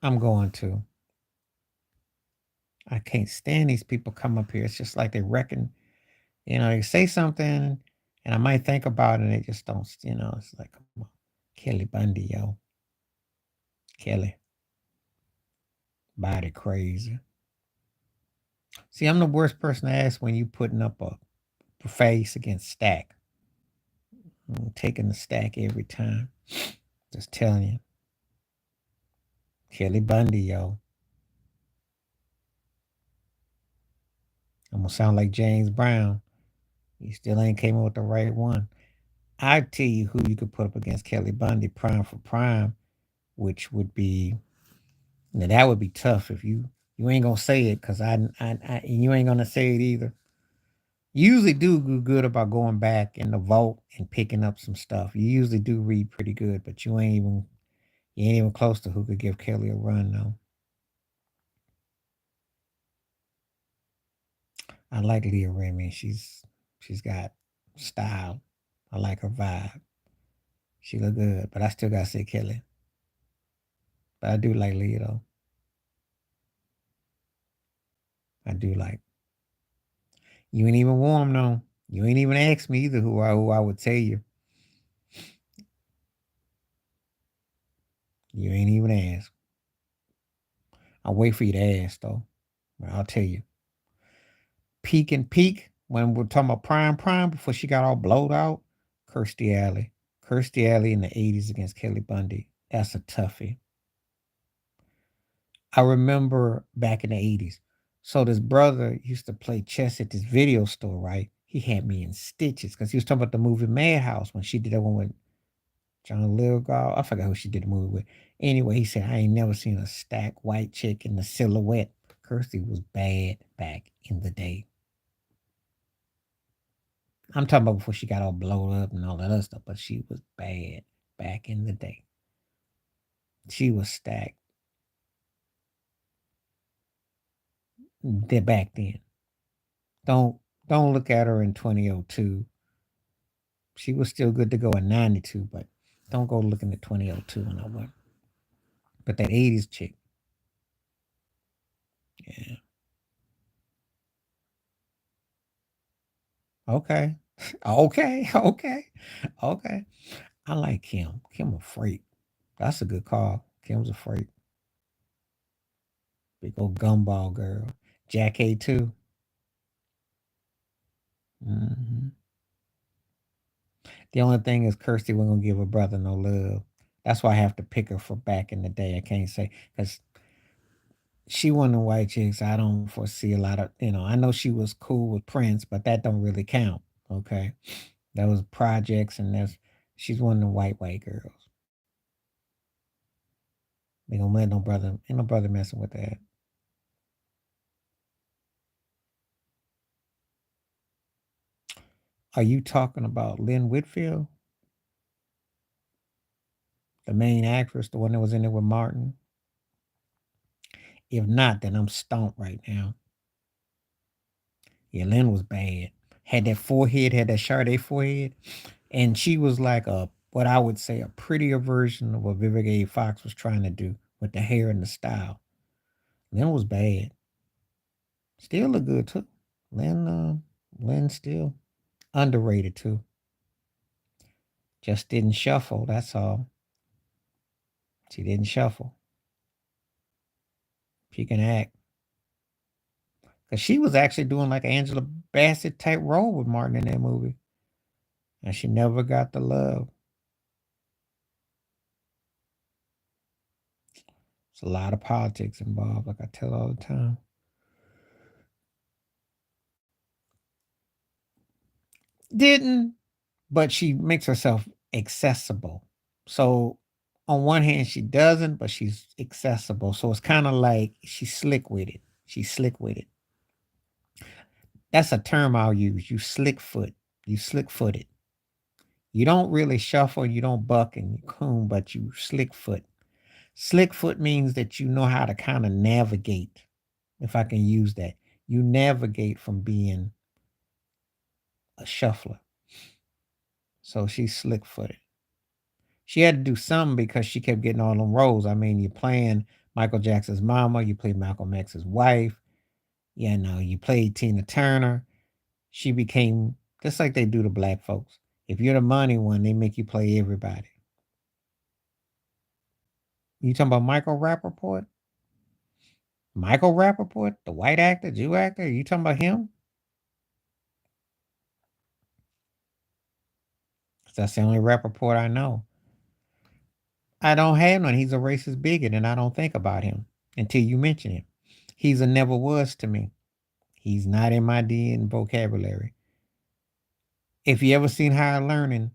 I'm going to. I can't stand these people come up here. It's just like they reckon, they say something and I might think about it and they just don't, it's like, come on. Kelly Bundy, yo. Kelly. Body crazy. See, I'm the worst person to ask when you putting up a face against Stack. I'm taking the Stack every time. Just telling you. Kelly Bundy, yo. I'm gonna sound like James Brown. He still ain't came up with the right one. I tell you who you could put up against Kelly Bundy, prime for prime, which would be now that would be tough if you ain't gonna say it because I and you ain't gonna say it either. You usually do good about going back in the vault and picking up some stuff. You usually do read pretty good, but you ain't even close to who could give Kelly a run though. I like Leah Remy. She's got style. I like her vibe. She look good, but I still gotta say Kelly. But I do like Leah though. I do like. You ain't even warm though. You ain't even asked me either who I would tell you. You ain't even asked. I'll wait for you to ask though. I'll tell you. Peak and peak when we're talking about prime before she got all blowed out. Kirstie Alley. Kirstie Alley in the 80s against Kelly Bundy. That's a toughie. I remember back in the 80s. So this brother used to play chess at this video store, right? He had me in stitches because he was talking about the movie Madhouse when she did that one with John Lithgow. I forgot who she did the movie with. Anyway, he said, I ain't never seen a stack white chick in the silhouette. Kirstie was bad back in the day. I'm talking about before she got all blown up and all that other stuff, but she was bad back in the day. She was stacked back then. Don't don't look at her in 2002. She was still good to go in 92, but don't go looking at 2002 and over. But that 80s chick, yeah. Okay. Okay. Okay. Okay. I like Kim. Kim a freak. That's a good call. Kim's a freak. Big old gumball girl. Jack A too. Hmm. The only thing is Kirsty wasn't gonna give her brother no love. That's why I have to pick her for back in the day. I can't say because she one of the white chicks. I don't foresee a lot of. I know she was cool with Prince, but that don't really count. Okay, that was projects, and she's one of the white girls. They gonna let no brother, ain't no brother messing with that. Are you talking about Lynn Whitfield, the main actress, the one that was in it with Martin? If not, then I'm stumped right now. Yeah, Lynn was bad. Had that forehead, had that Sade forehead, and she was like a what I would say a prettier version of what Vivica A. Fox was trying to do with the hair and the style. Lynn was bad. Still look good too. Lynn, Lynn still underrated too. Just didn't shuffle. That's all. She didn't shuffle. She can act because she was actually doing like Angela Bassett type role with Martin in that movie, and she never got the love. It's a lot of politics involved, like I tell all the time. Didn't, but she makes herself accessible. So on one hand, she doesn't, but she's accessible. So it's kind of like she's slick with it. She's slick with it. That's a term I'll use. You slick foot. You slick footed. You don't really shuffle, you don't buck and you coon, but you slick foot. Slick foot means that you know how to kind of navigate, if I can use that. You navigate from being a shuffler. So she's slick footed. She had to do something because she kept getting all them roles. I mean, you're playing Michael Jackson's mama, you played Malcolm X's wife, you played Tina Turner. She became just like they do to black folks. If you're the money one, they make you play everybody. You talking about Michael Rappaport? Michael Rappaport, the white actor, Jew actor? You talking about him? 'Cause that's the only Rappaport I know. I don't have none. He's a racist bigot, and I don't think about him until you mention him. He's a never was to me. He's not in my DNA vocabulary. If you ever seen Higher Learning,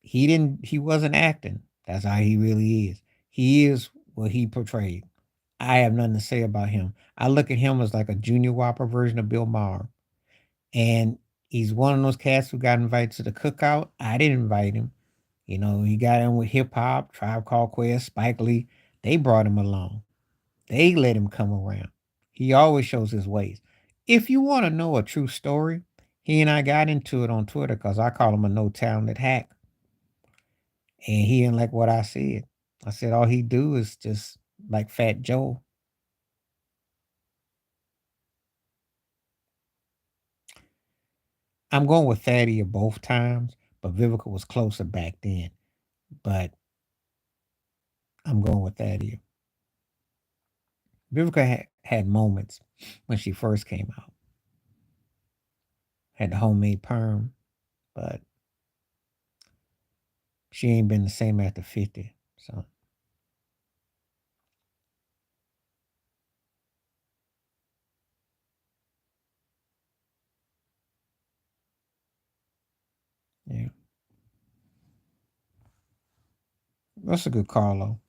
he wasn't acting. That's how he really is. He is what he portrayed. I have nothing to say about him. I look at him as like a junior whopper version of Bill Maher. And he's one of those cats who got invited to the cookout. I didn't invite him. He got in with hip hop, Tribe Called Quest, Spike Lee. They brought him along. They let him come around. He always shows his ways. If you want to know a true story, he and I got into it on Twitter because I call him a no talented hack. And he didn't like what I said. I said all he do is just like Fat Joe. I'm going with Thaddeus both times, but Vivica was closer back then. But I'm going with Thaddeus. Vivica had moments when she first came out. Had the homemade perm, but she ain't been the same after 50. So yeah. That's a good call though.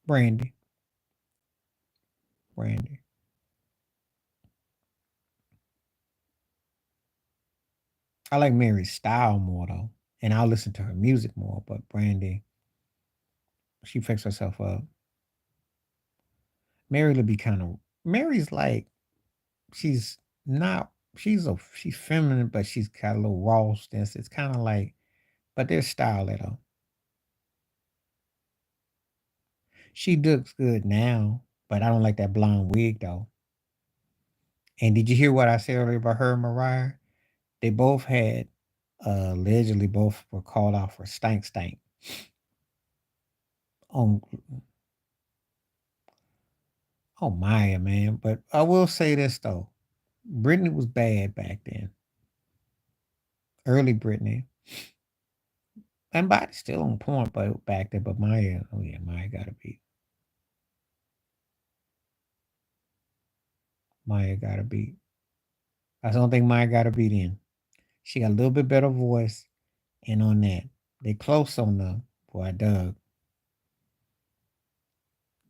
Brandy. Brandy. I like Mary's style more though. And I'll listen to her music more, but Brandy, she fixed herself up. Mary would be kind of Mary's like she's not she's feminine, but she's got a little rawness. It's kind of like, but there's style at her. She looks good now, but I don't like that blonde wig though. And did you hear what I said earlier about her and Mariah? They both had allegedly both were called out for stank on Maya, man. But I will say this though. Britney was bad back then. Early Britney. And body's still on point but back then, but Maya, oh yeah, Maya gotta be. Maya gotta be. I don't think Maya gotta beat in. She got a little bit better voice, and on that. They close on the boy Doug.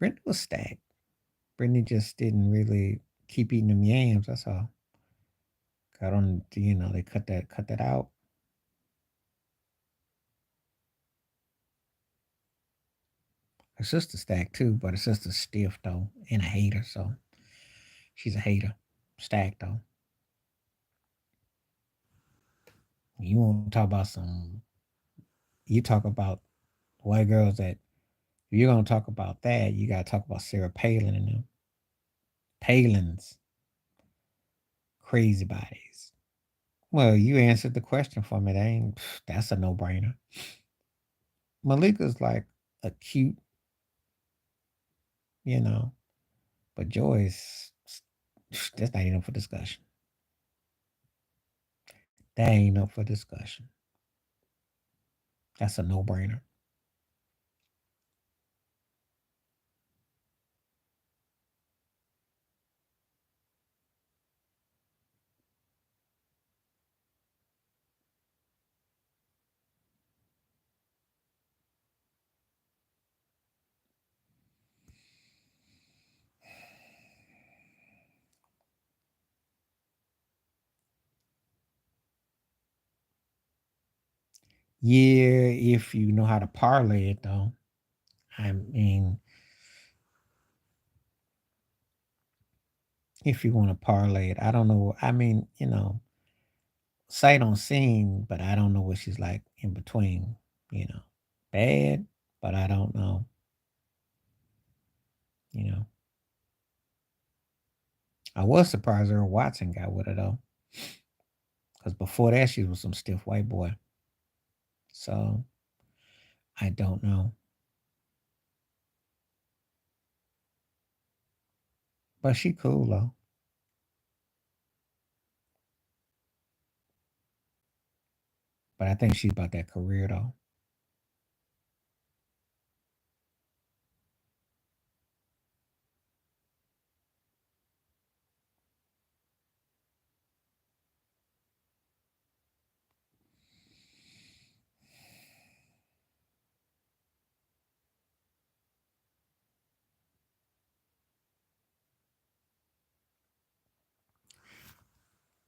Britney was stacked. Britney just didn't really keep eating them yams, that's all. Got on, they cut that out. Her sister stacked too, but her sister's stiff though, and a hater, so she's a hater. Stacked though. You want to talk about you talk about white girls that, if you're gonna talk about that, you gotta talk about Sarah Palin and them. Palin's crazy bodies. Well, you answered the question for me. That's a no brainer. Malika's like a cute, you know, but Joyce, that's not even up for discussion. That ain't up for discussion. That's a no brainer. Yeah, if you know how to parlay it though. I mean, if you want to parlay it, I don't know. I mean, sight unseen, but I don't know what she's like in between. You know, bad, but I don't know. You know, I was surprised Earl Watson got with her though, because before that she was some stiff white boy. So I don't know, but she cool though. But I think she's about that career though.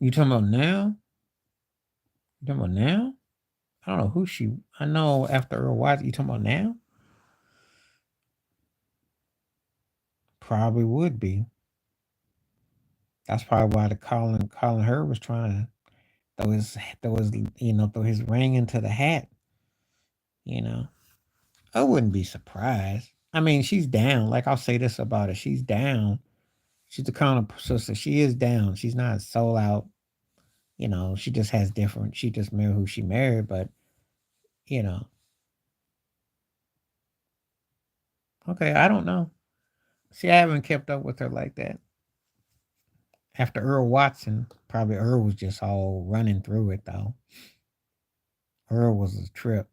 You talking about now? You talking about now? I don't know who she. I know after Earl Watson. You talking about now? Probably would be. That's probably why the Colin Hurd was trying to throw his ring into the hat. You know, I wouldn't be surprised. I mean, she's down. Like I'll say this about her: she's down. She's the kind of sister. She is down. She's not sold out. She just has different. She just married who she married, but you know, okay. I don't know. See, I haven't kept up with her like that. After Earl Watson, probably Earl was just all running through it though. Earl was a trip.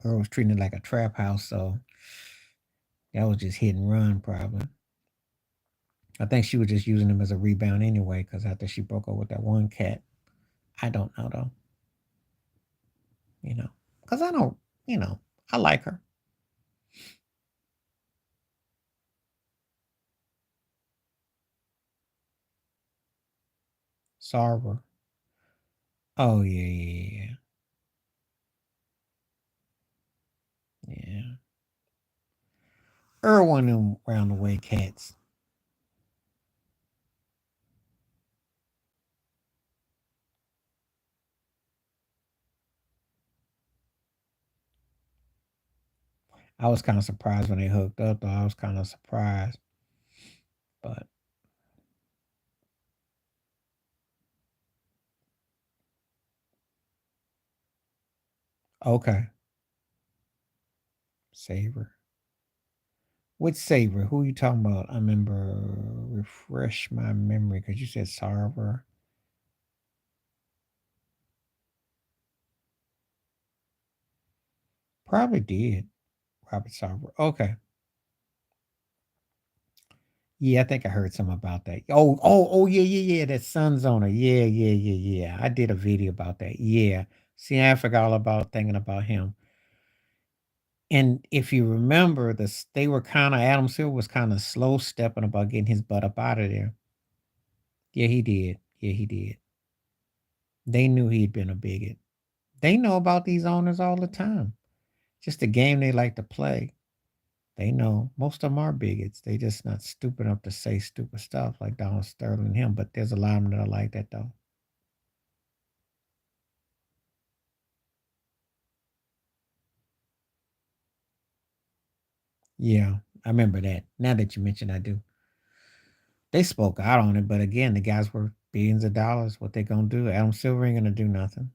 Earl was treating it like a trap house, so that was just hit and run probably. I think she was just using him as a rebound anyway, because after she broke up with that one cat, I don't know though, because I don't, I like her. Sarver. Oh yeah, yeah, yeah, yeah. One of them round the way cats. I was kind of surprised when they hooked up, though. I was kind of surprised, but okay. Saver. Which Saver? Who you talking about? I remember. Refresh my memory because you said Sarver. Probably did. Robert Sarver. Okay. Yeah, I think I heard something about that. Oh, yeah, yeah, yeah. That Sun's owner. Yeah, yeah, yeah, yeah. I did a video about that. Yeah. See, I forgot all about thinking about him. And if you remember, they were kind of Adam Silver was kind of slow stepping about getting his butt up out of there. Yeah, he did. Yeah, he did. They knew he'd been a bigot. They know about these owners all the time. Just a game they like to play. They know most of them are bigots. They just not stupid enough to say stupid stuff like Donald Sterling and him. But there's a lot of them that are like that though. Yeah, I remember that. Now that you mention, I do. They spoke out on it, but again, the guys were billions of dollars. What they gonna do? Adam Silver ain't gonna do nothing.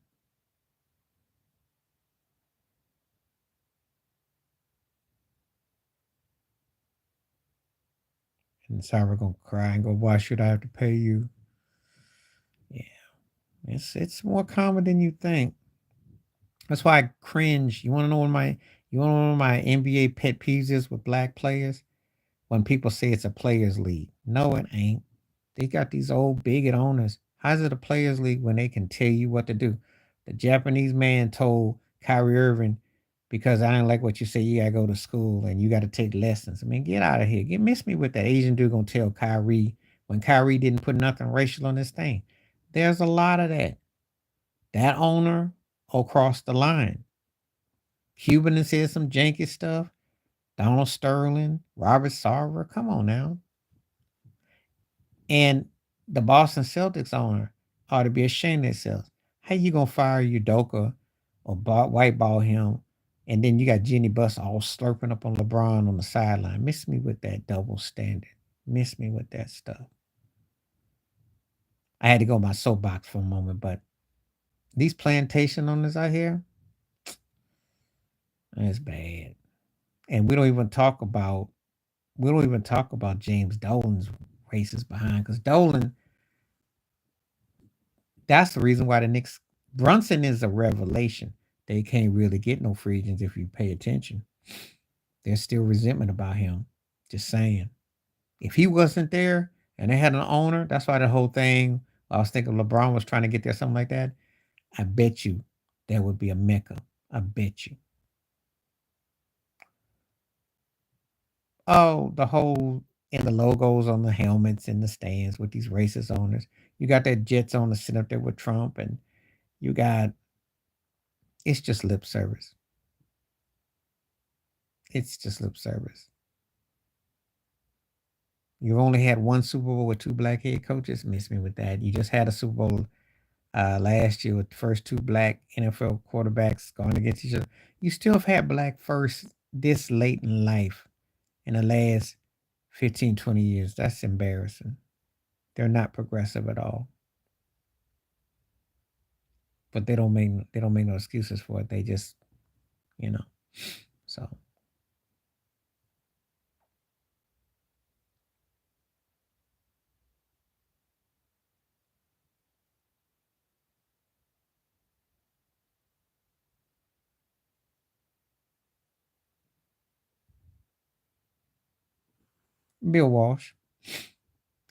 And Sarver gonna cry and go, "Why should I have to pay you?" Yeah, it's more common than you think. That's why I cringe. You want to know what my NBA pet peeves is with black players? When people say it's a players league. No, it ain't. They got these old bigot owners. How's it a players league when they can tell you what to do? The Japanese man told Kyrie Irving, because I didn't like what you say, you gotta go to school and you gotta take lessons. I mean, get out of here. Get miss me with that Asian dude gonna tell Kyrie when Kyrie didn't put nothing racial on this thing. There's a lot of that. That owner across the line. Cuban has said some janky stuff. Donald Sterling, Robert Sarver. Come on now. And the Boston Celtics owner ought to be ashamed of themselves. How you gonna fire Udoka or white ball him, and then you got Jenny Buss all slurping up on LeBron on the sideline? Miss me with that double standard. Miss me with that stuff. I had to go my soapbox for a moment, but these plantation owners out here, it's bad. And we don't even talk about James Dolan's races behind because Dolan, that's the reason why the Knicks Brunson is a revelation. They can't really get no free agents if you pay attention. There's still resentment about him. Just saying. If he wasn't there and they had an owner, that's why the whole thing, I was thinking LeBron was trying to get there, something like that. I bet you that would be a mecca. I bet you. Oh, the whole and the logos on the helmets in the stands with these racist owners. You got that Jets owner sitting up there with Trump, and you got it's just lip service. It's just lip service. You've only had one Super Bowl with two black head coaches. Miss me with that. You just had a Super Bowl last year with the first two black NFL quarterbacks going against each other. You still have had black first this late in life in the last 15, 20 years. That's embarrassing. They're not progressive at all. But they don't make no excuses for it. They just, you know. So Bill Walsh.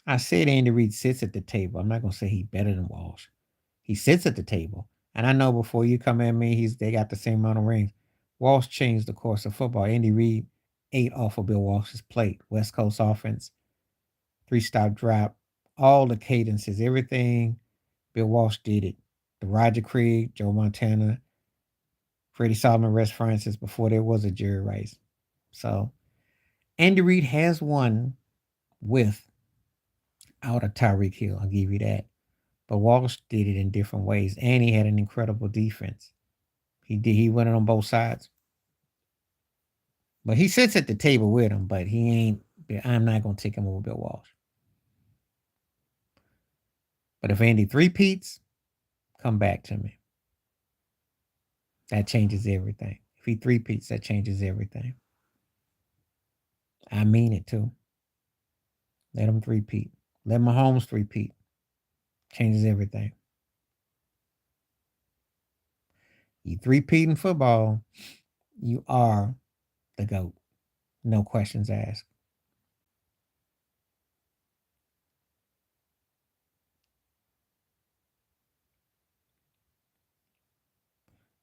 I said Andy Reid sits at the table. I'm not gonna say he better than Walsh. He sits at the table. And I know before you come at me, they got the same amount of rings. Walsh changed the course of football. Andy Reid ate off of Bill Walsh's plate. West Coast offense, three-stop drop, all the cadences, everything. Bill Walsh did it. The Roger Craig, Joe Montana, Freddie Solomon, Russ Francis before there was a Jerry Rice. So Andy Reid has won without a Tyreek Hill. I'll give you that. But Walsh did it in different ways, and he had an incredible defense. He did. He won it on both sides. But he sits at the table with him. But he ain't. I'm not gonna take him over Bill Walsh. But if Andy three-peats, come back to me. That changes everything. If he three-peats, that changes everything. I mean it too. Let him three-peat. Let Mahomes three-peat. Changes everything. You three-peat in football, you are the GOAT. No questions asked.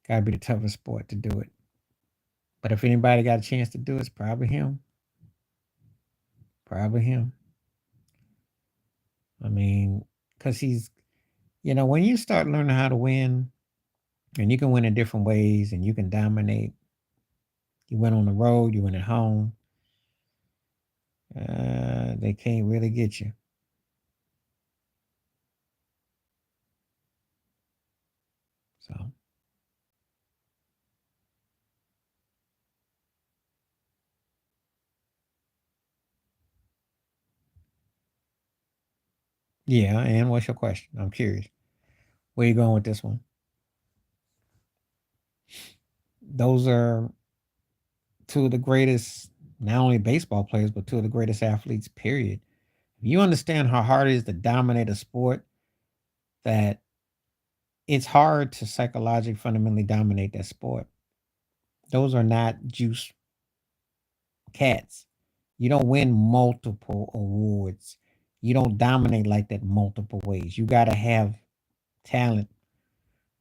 Gotta be the toughest sport to do it. But if anybody got a chance to do it, it's probably him. Probably him. I mean, because when you start learning how to win, and you can win in different ways, and you can dominate. You win on the road, you win at home. They can't really get you. So, yeah. And what's your question? I'm curious. Where you going with this one? Those are two of the greatest, not only baseball players, but two of the greatest athletes, period. If you understand how hard it is to dominate a sport, that it's hard to psychologically fundamentally dominate that sport. Those are not juice cats. You don't win multiple awards. You don't dominate like that multiple ways. You got to have talent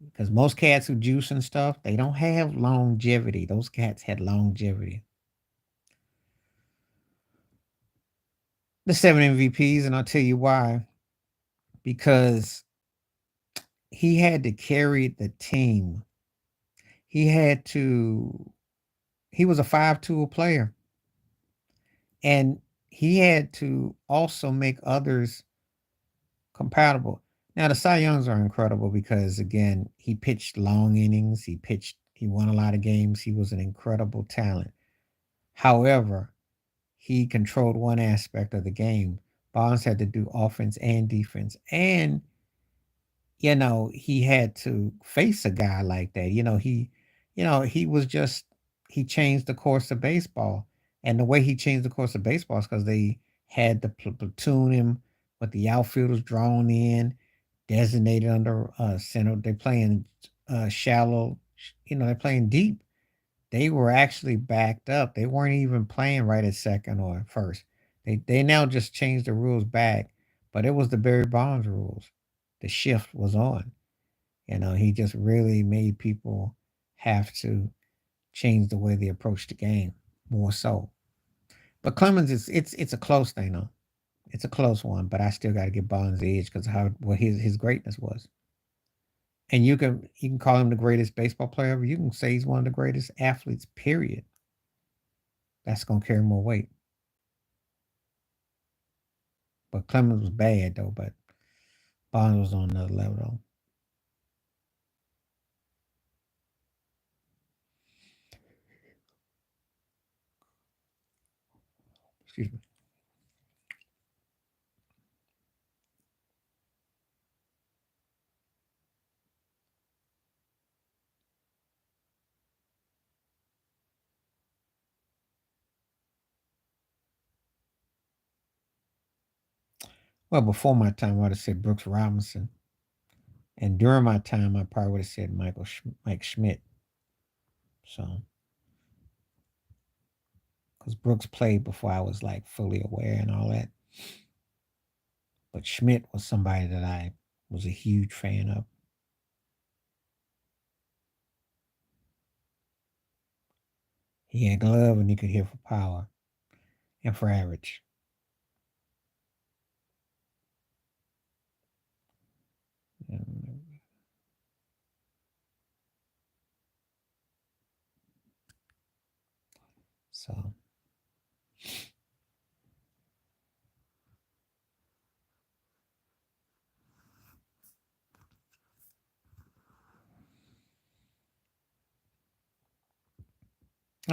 because most cats who juice and stuff, they don't have longevity. Those cats had longevity. The 7 MVPs, and I'll tell you why. Because he had to carry the team. He had to. He was a five-tool player, and he had to also make others compatible. Now the Cy Youngs are incredible because again, he pitched long innings, he won a lot of games, he was an incredible talent. However, he controlled one aspect of the game. Bonds had to do offense and defense. And he had to face a guy like that. He was just he changed the course of baseball. And the way he changed the course of baseball is because they had to platoon him with the outfielders drawn in, designated under center. They're playing shallow, they're playing deep. They were actually backed up. They weren't even playing right at second or first. They now just changed the rules back, but it was the Barry Bonds rules. The shift was on. He just really made people have to change the way they approach the game more so. But Clemens is it's a close thing though. It's a close one, but I still got to give Bonds the edge because how what his greatness was. And you can call him the greatest baseball player ever. You can say he's one of the greatest athletes. Period. That's gonna carry more weight. But Clemens was bad though. But Bonds was on another level though. Excuse me. Well, before my time, I would have said Brooks Robinson, and during my time, I probably would have said Mike Schmidt. So, because Brooks played before I was like fully aware and all that, but Schmidt was somebody that I was a huge fan of. He had glove and he could hit for power and for average. And so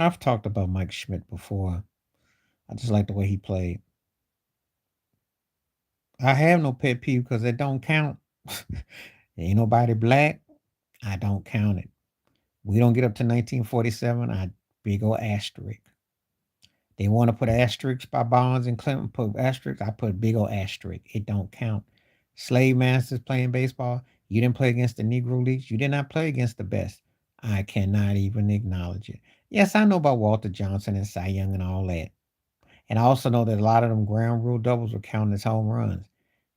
I've talked about Mike Schmidt before. I just like the way he played. I have no pet peeve because it don't count. Ain't nobody black. I don't count it. We don't get up to 1947. I big old asterisk. They want to put asterisks by Bonds and Clinton. Put asterisks. I put big old asterisk. It don't count. Slave masters playing baseball. You didn't play against the Negro Leagues. You did not play against the best. I cannot even acknowledge it. Yes, I know about Walter Johnson and Cy Young and all that. And I also know that a lot of them ground rule doubles were counted as home runs.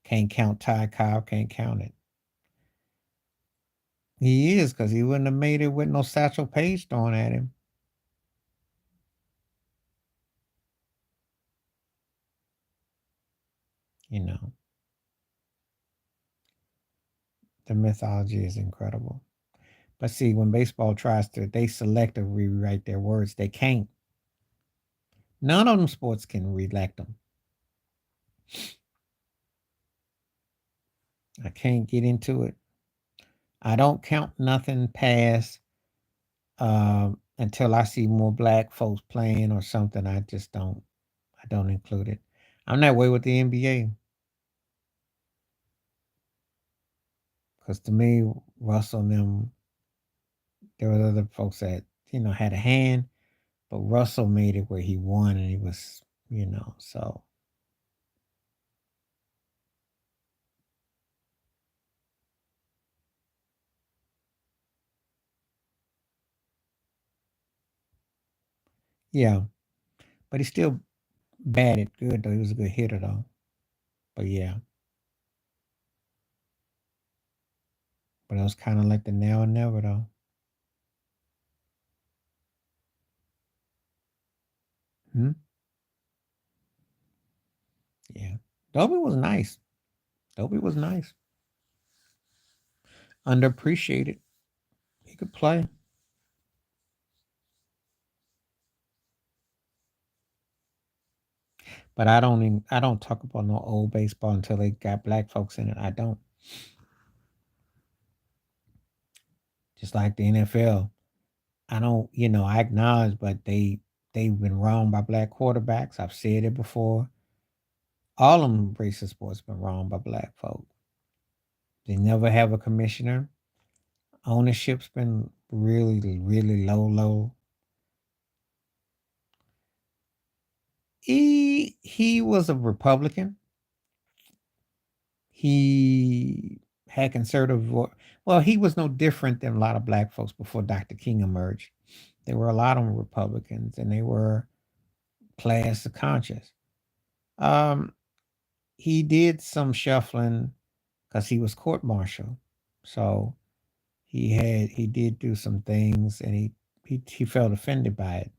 Can't count Ty Cobb, can't count it. He is, because he wouldn't have made it with no Satchel Paige throwing at him. You know, the mythology is incredible. But see, when baseball tries to, they selectively rewrite their words. They can't. None of them sports can relect them. I can't get into it. I don't count nothing past until I see more black folks playing or something. I just don't. I don't include it. I'm that way with the NBA because to me, Russell and them, there were other folks that had a hand, but Russell made it where he won, and he was so yeah. But he still batted good though. He was a good hitter though. But yeah, but it was kind of like the now and never though. Hmm? Yeah, Dobie was nice. Dobie was nice. Underappreciated. He could play, but I don't talk about no old baseball until they got black folks in it. I don't. Just like the NFL. I don't. I acknowledge, but they've been wrong by black quarterbacks. I've said it before. All of them racist sports been wrong by black folk. They never have a commissioner. Ownership's been really, really low, low. He was a Republican. He had conservative. Well, he was no different than a lot of black folks before Dr. King emerged. There were a lot of Republicans, and they were class conscious. Um, he did some shuffling because he was court martial, so he did do some things, and he felt offended by it.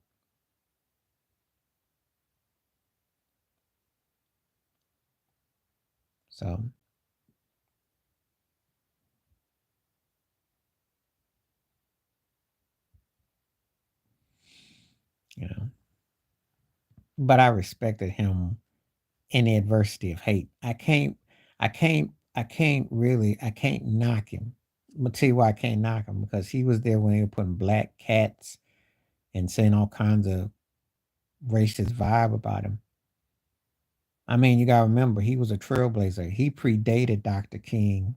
So you know, but I respected him in the adversity of hate. I can't knock him. I'm gonna tell you why I can't knock him, because he was there when they were putting black cats and saying all kinds of racist vibe about him. I mean, you gotta remember he was a trailblazer. He predated Dr. King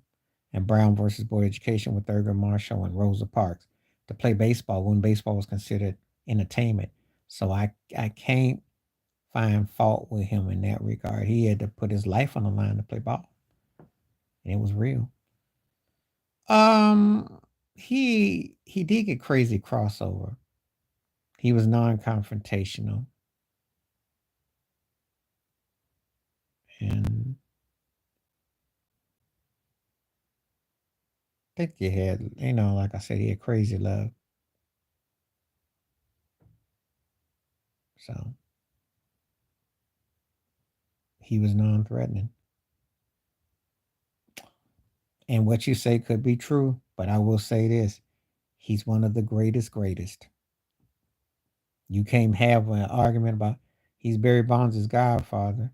and Brown versus Board Education with Thurgood Marshall and Rosa Parks to play baseball when baseball was considered entertainment. So I can't find fault with him in that regard. He had to put his life on the line to play ball, and it was real. Um, he did get crazy crossover. He was non-confrontational, and I think he had, like I said, he had crazy love. So he was non-threatening. And what you say could be true, but I will say this: he's one of the greatest. You can't have an argument about he's Barry Bonds' godfather,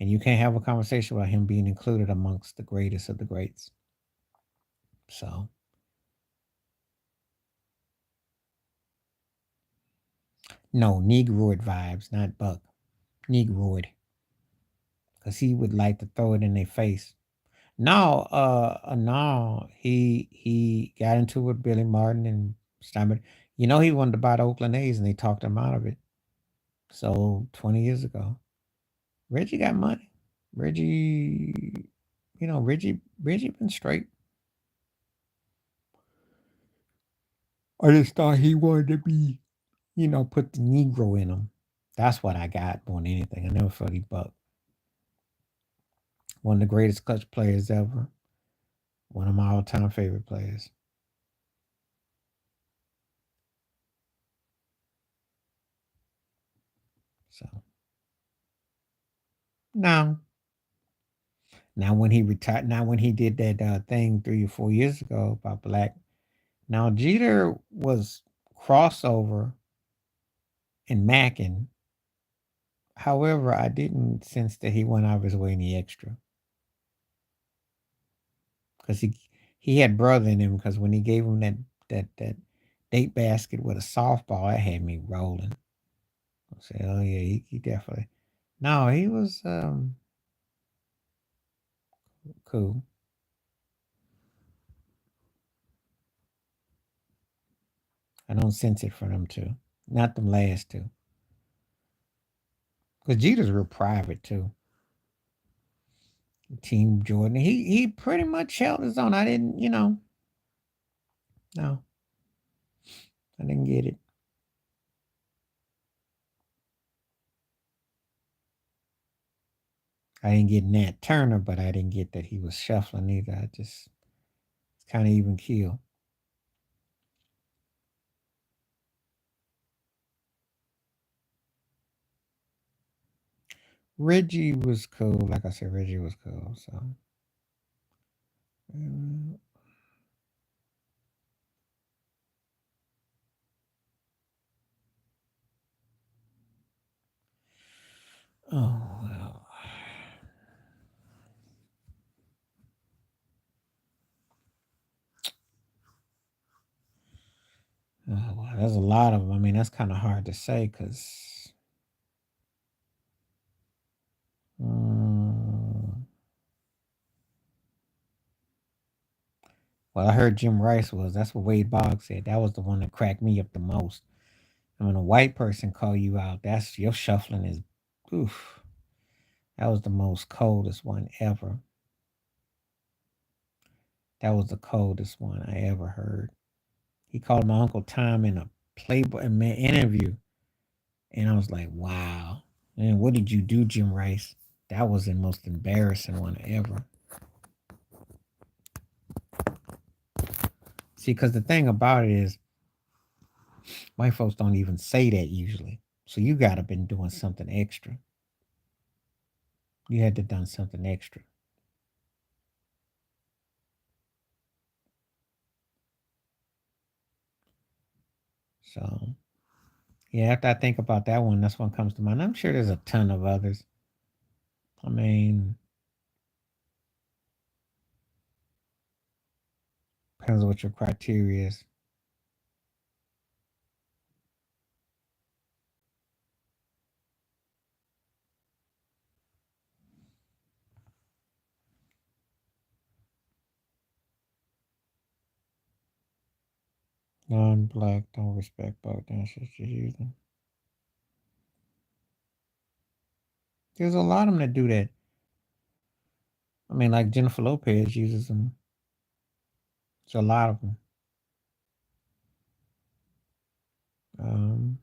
and you can't have a conversation about him being included amongst the greatest of the greats. So No, Negroid vibes, not Buck. Negroid, because he would like to throw it in their face. No, no, he got into it with Billy Martin and Steinberg. You know, he wanted to buy the Oakland A's, and they talked him out of it. So 20 years ago, Reggie got money. Reggie, Reggie been straight. I just thought he wanted to be, put the Negro in him. That's what I got more than anything. I never felt he bucked. One of the greatest clutch players ever. One of my all-time favorite players. So now, now when he retired, now when he did that thing 3 or 4 years ago about Black. Now Jeter was crossover in Mackin. However, I didn't sense that he went out of his way any extra because he had brother in him. Because when he gave him that date basket with a softball, that had me rolling. I said, "Oh yeah, he definitely." No, he was cool. I don't sense it from them two. Not them last two. Because Jeter's real private too. Team Jordan. He pretty much held his own. I didn't, no, I didn't get it. I didn't get Nat Turner, but I didn't get that he was shuffling either. I just it's kind of even keel. Reggie was cool. Like I said, Reggie was cool. So, mm, oh well. Oh, well, there's a lot of them. I mean, that's kind of hard to say because, mm, well, I heard Jim Rice was. That's what Wade Boggs said. That was the one that cracked me up the most. And when a white person call you out, that's your shuffling is, oof. That was the most coldest one ever. That was the coldest one I ever heard. He called my Uncle Tom in a Playboy interview, and I was like, "Wow, man, what did you do, Jim Rice?" That was the most embarrassing one ever. See, because the thing about it is, white folks don't even say that usually. So you got to been doing something extra. You had to done something extra. So yeah, after I think about that one, that's one comes to mind. I'm sure there's a ton of others. I mean, depends on what your criteria is. Non-black don't respect black dancers either. There's a lot of them that do that. I mean, like Jennifer Lopez uses them. It's a lot of them. Um,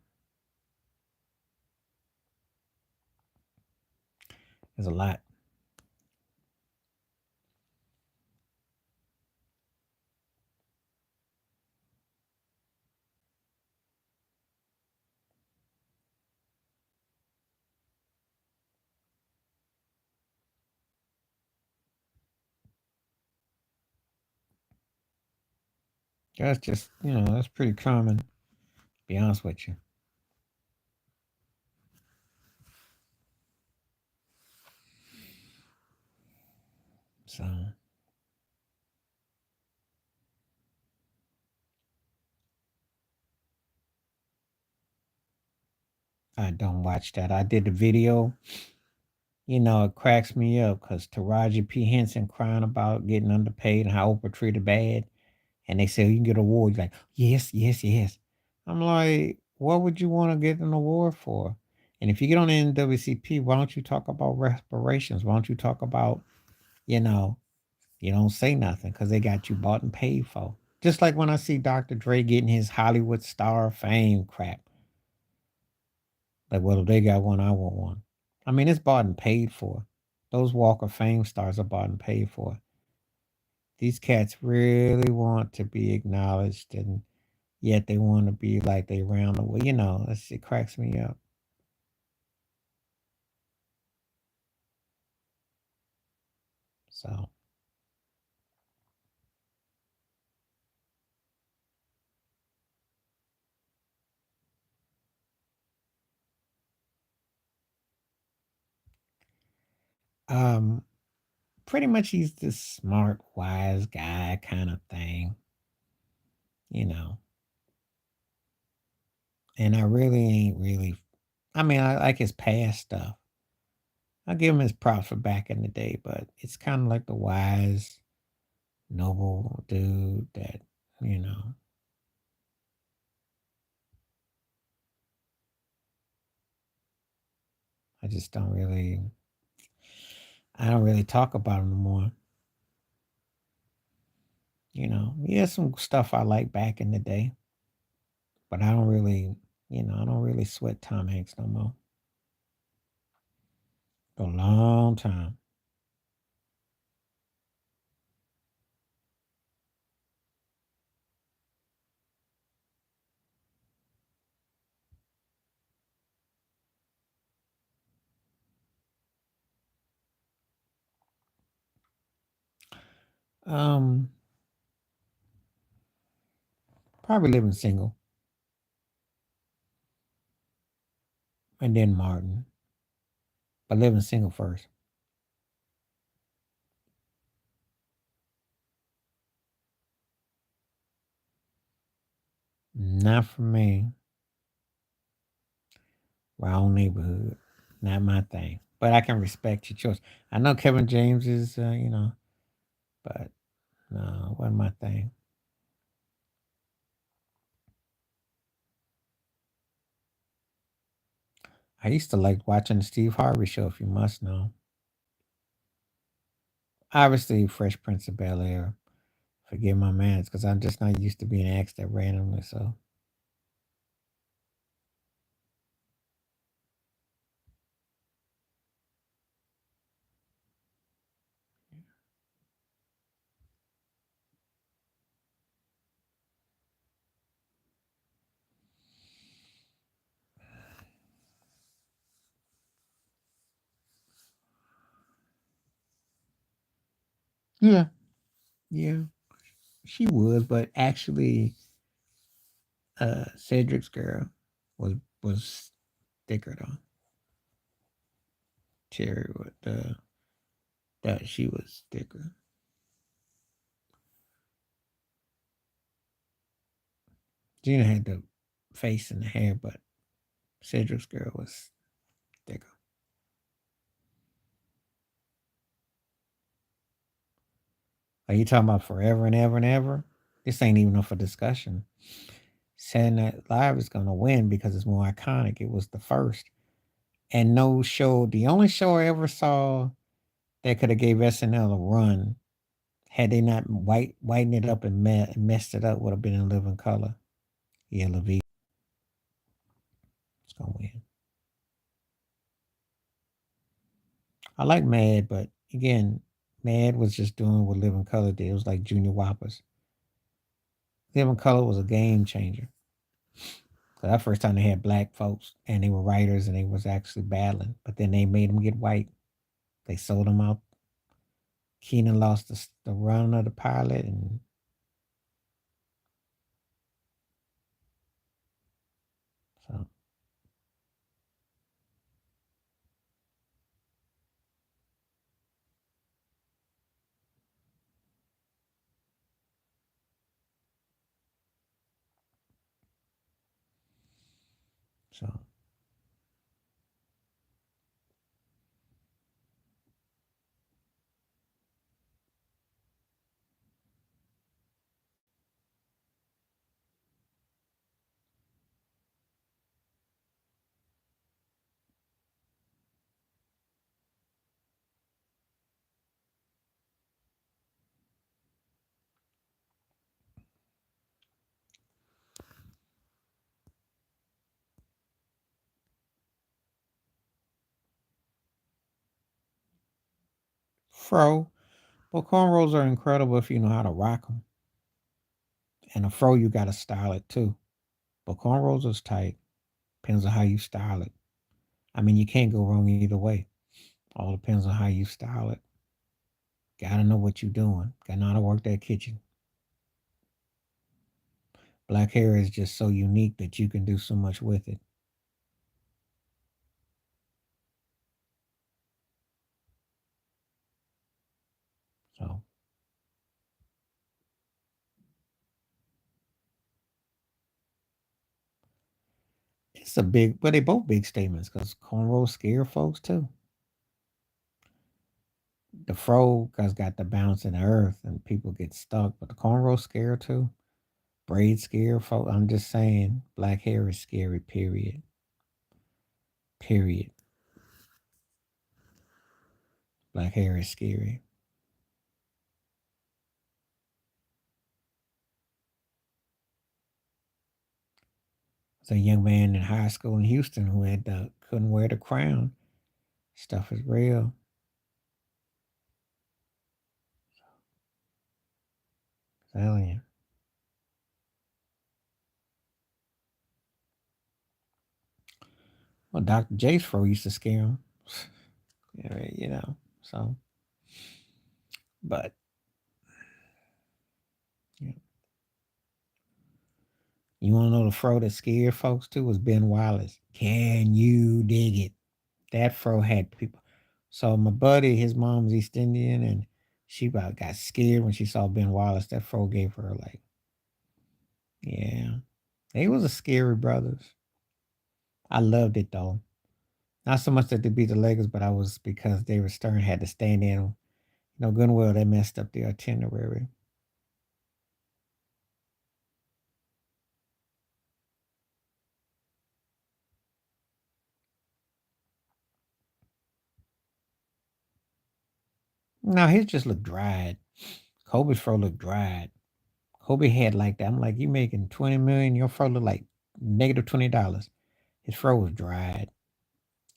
there's a lot. That's just that's pretty common. To be honest with you. So I don't watch that. I did the video. It cracks me up because Taraji P. Henson crying about getting underpaid and how Oprah treated bad. And they say you can get an award. You're like, yes, yes, yes. I'm like, what would you want to get an award for? And if you get on the NWCP, why don't you talk about reparations? Why don't you talk about, you know, you don't say nothing because they got you bought and paid for. Just like when I see Dr. Dre getting his Hollywood star fame crap. Like, well, if they got one, I want one. I mean, it's bought and paid for. Those Walk of Fame stars are bought and paid for. These cats really want to be acknowledged, and yet they want to be like they round the way. It cracks me up. So, um, pretty much he's this smart, wise guy kind of thing, you know. And I really ain't really. I mean, I like his past stuff. I give him his props for back in the day, but it's kind of like the wise, noble dude that you know. I just don't really. I don't really talk about him no more. He has some stuff I like back in the day, but I don't really. I don't really sweat Tom Hanks no more. For a long time. Um, Probably living single, and then Martin, but living single first. Not for me. Wrong neighborhood. Not my thing. But I can respect your choice. I know Kevin James is, but no, wasn't my thing. I used to like watching the Steve Harvey show, if you must know. Obviously, Fresh Prince of Bel Air. Forgive my manners, because I'm just not used to being asked that randomly. So, yeah, yeah, she was, but actually, Cedric's girl was thicker though. Cherry, that she was thicker. Gina had the face and the hair, but Cedric's girl was thicker. Are you talking about forever and ever and ever? This ain't even up for discussion. Saturday Night Live is gonna win because it's more iconic. It was the first, and no show. The only show I ever saw that could have gave SNL a run had they not whiten it up and messed it up would have been In Living Color. Yeah, Levine is gonna win. I like Mad, but again, Mad was just doing what Living Color did. It was like Junior Whoppers. Living Color was a game changer. 'Cause that first time they had black folks and they were writers and they was actually battling, but then they made them get white. They sold them out. Keenan lost the run of the pilot, and so so fro. But cornrows are incredible if you know how to rock them. And a fro, you got to style it too. But cornrows is tight. Depends on how you style it. I mean, you can't go wrong either way. All depends on how you style it. Gotta know what you're doing. Gotta know how to work that kitchen. Black hair is just so unique that you can do so much with it. So it's a big, but they both big statements because cornrows scare folks too. The fro has got the bounce in the earth and people get stuck, but the cornrow scare too. Braid scare folks. I'm just saying, black hair is scary. Period. Period. Black hair is scary. There's a young man in high school in Houston who couldn't wear the crown. Stuff is real. Telling you. Well, Dr. J's fro used to scare him. Yeah, you know. So, but yeah. You want to know the fro that scared folks too was Ben Wallace. Can you dig it? That fro had people. So my buddy, his mom's East Indian, and she about got scared when she saw Ben Wallace. That fro gave her like, yeah, they was a scary brothers. I loved it though. Not so much that they beat the Lakers, but I was because they were Stern had to stand in. You know, good and well they messed up the itinerary. Now his just looked dried. Kobe's fro looked dried. Kobe had like that. I'm like, you making 20 million, your fro look like -$20. His fro was dried.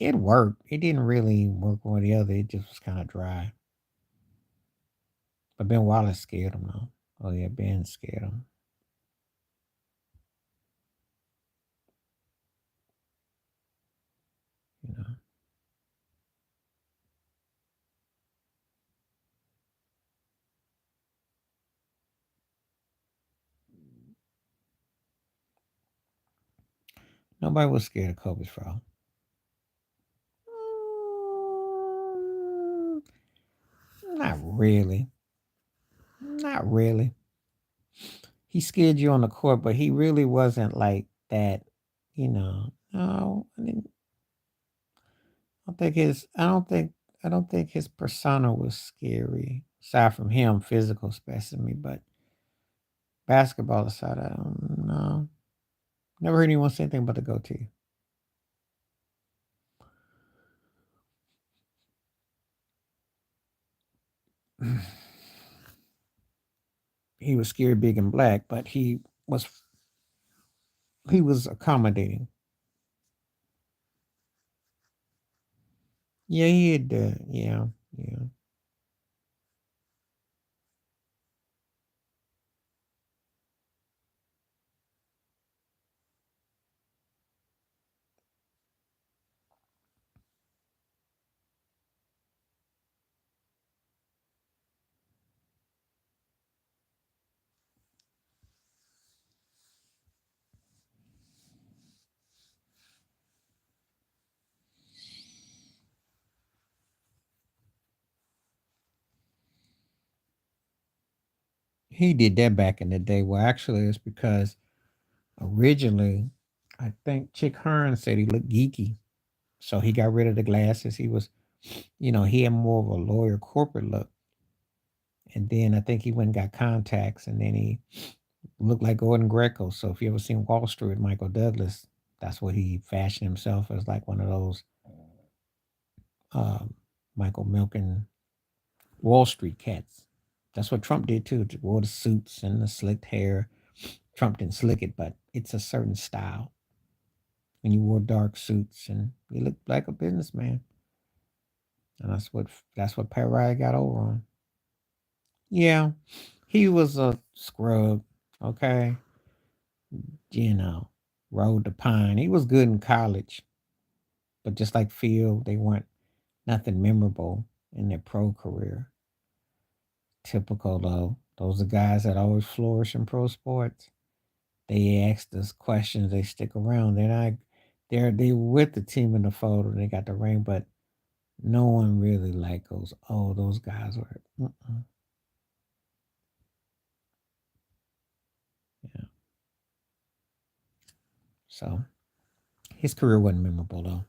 It worked. It didn't really work one or the other. It just was kind of dry. But Ben Wallace scared him though. Oh yeah, Ben scared him. You know, nobody was scared of Kobe's fro. Mm, not really. Not really. He scared you on the court, but he really wasn't like that. You know, no, I don't think his persona was scary. Aside from him, physical specimen, but basketball aside, I don't know. Never heard anyone say anything about the goatee. He was scary, big, and black, but he was accommodating. Yeah, he had. Yeah, yeah. He did that back in the day. Well, actually, it's because originally, I think Chick Hearn said he looked geeky, so he got rid of the glasses. He was, he had more of a lawyer corporate look. And then I think he went and got contacts, and then he looked like Gordon Greco. So if you ever seen Wall Street with Michael Douglas, that's what he fashioned himself as, like one of those um, Michael Milken Wall Street cats. That's what Trump did too. Wore the suits and the slicked hair. Trump didn't slick it, but it's a certain style. When you wore dark suits and you looked like a businessman. and that's what Pat Riley got over on. Yeah, he was a scrub. Okay, you know, rode the pine. He was good in college, but just like Phil, they weren't nothing memorable in their pro career. Typical though. Those are guys that always flourish in pro sports. They ask us questions. They stick around. They're not. They were with the team in the photo. They got the ring, but no one really like goes. Oh, those guys were. Yeah. So his career wasn't memorable though.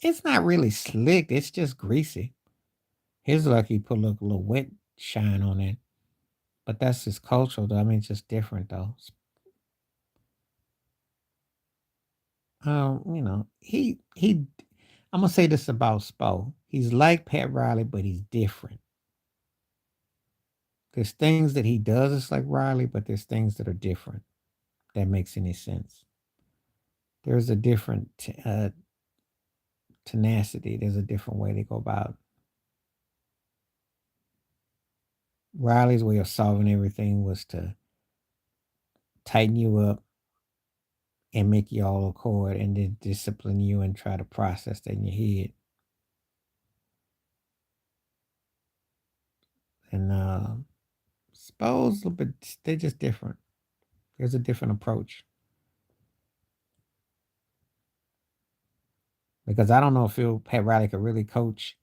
It's not really slick. It's just greasy. His lucky put a little wet shine on it, but that's his culture though. I mean, it's just different though. He. I'm gonna say this about Spo. He's like Pat Riley, but he's different. There's things that he does that's like Riley, but there's things that are different. That makes any sense. There's a different tenacity. There's a different way they go about. Riley's way of solving everything was to tighten you up and make you all accord, and then discipline you and try to process that in your head. And Spo's a little bit. They're just different. There's a different approach because I don't know if Phil Pat Riley could really coach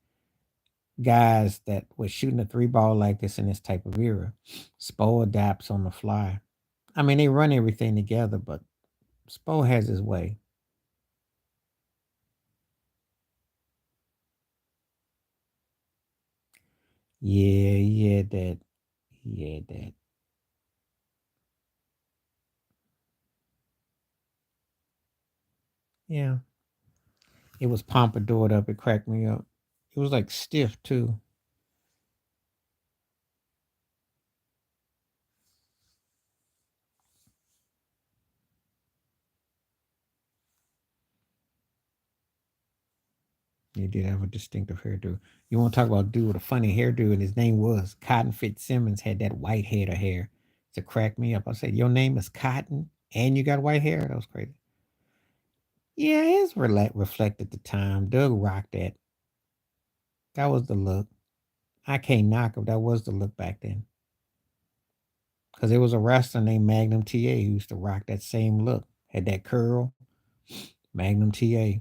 guys that was shooting a three ball like this in this type of era. Spo adapts on the fly. I mean, they run everything together, but Spo has his way. Yeah, he had that. He had that. Yeah. It was pompadoured up. It cracked me up. It was like stiff too. He did have a distinctive hairdo. You want to talk about a dude with a funny hairdo, and his name was Cotton Fitzsimmons. Had that white head of hair to crack me up. I said, "Your name is Cotton, and you got white hair." That was crazy. Yeah, it's reflected the time. Doug rocked that. That was the look. I can't knock him. That was the look back then. Because there was a wrestler named Magnum TA who used to rock that same look. Had that curl. Magnum TA,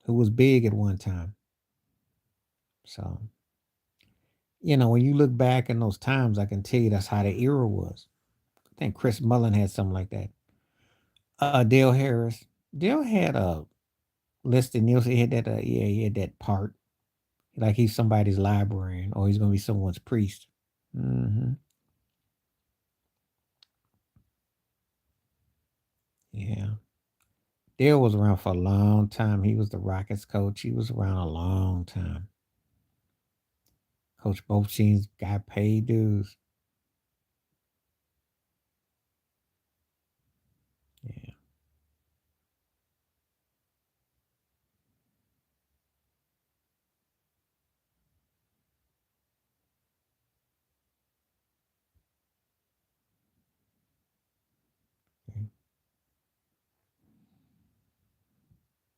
who was big at one time. So, when you look back in those times, I can tell you that's how the era was. I think Chris Mullen had something like that. Dale Harris. Dale had a listed Nielsen. He had that. Yeah, he had that part. Like he's somebody's librarian or he's gonna be someone's priest. Hmm. Yeah. Dale was around for a long time. He was the Rockets coach. He was around a long time. Coach both teams, got paid dues. Yeah.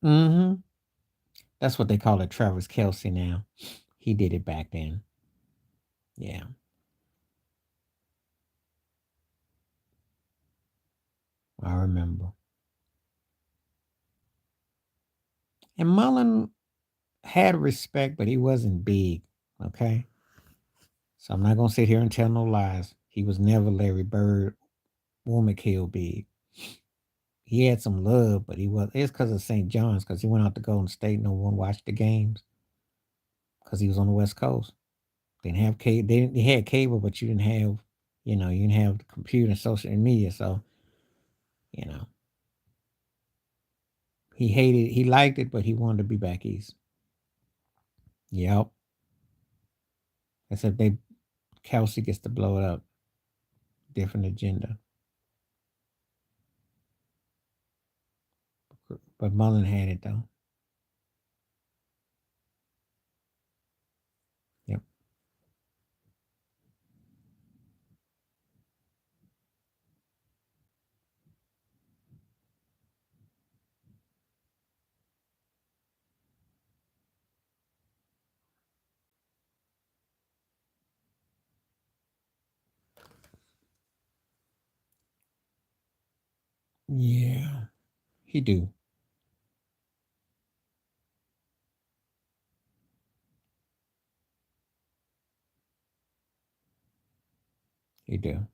Hmm. That's what they call it, Travis Kelsey now. He did it back then. Yeah. I remember. And Mullen had respect, but he wasn't big. Okay. So I'm not gonna sit here and tell no lies. He was never Larry Bird, Womack Hill big. He had some love, but he was. It's because of St. John's, because he went out to Golden State. No one watched the games because he was on the West Coast. They didn't have cable. They had cable, but you didn't have, you didn't have the computer and social media. So, you know, he liked it, but he wanted to be back east. Yep. Except Kelsey gets to blow it up. Different agenda. But Mullen had it though. Yep. Yeah. He do. He do.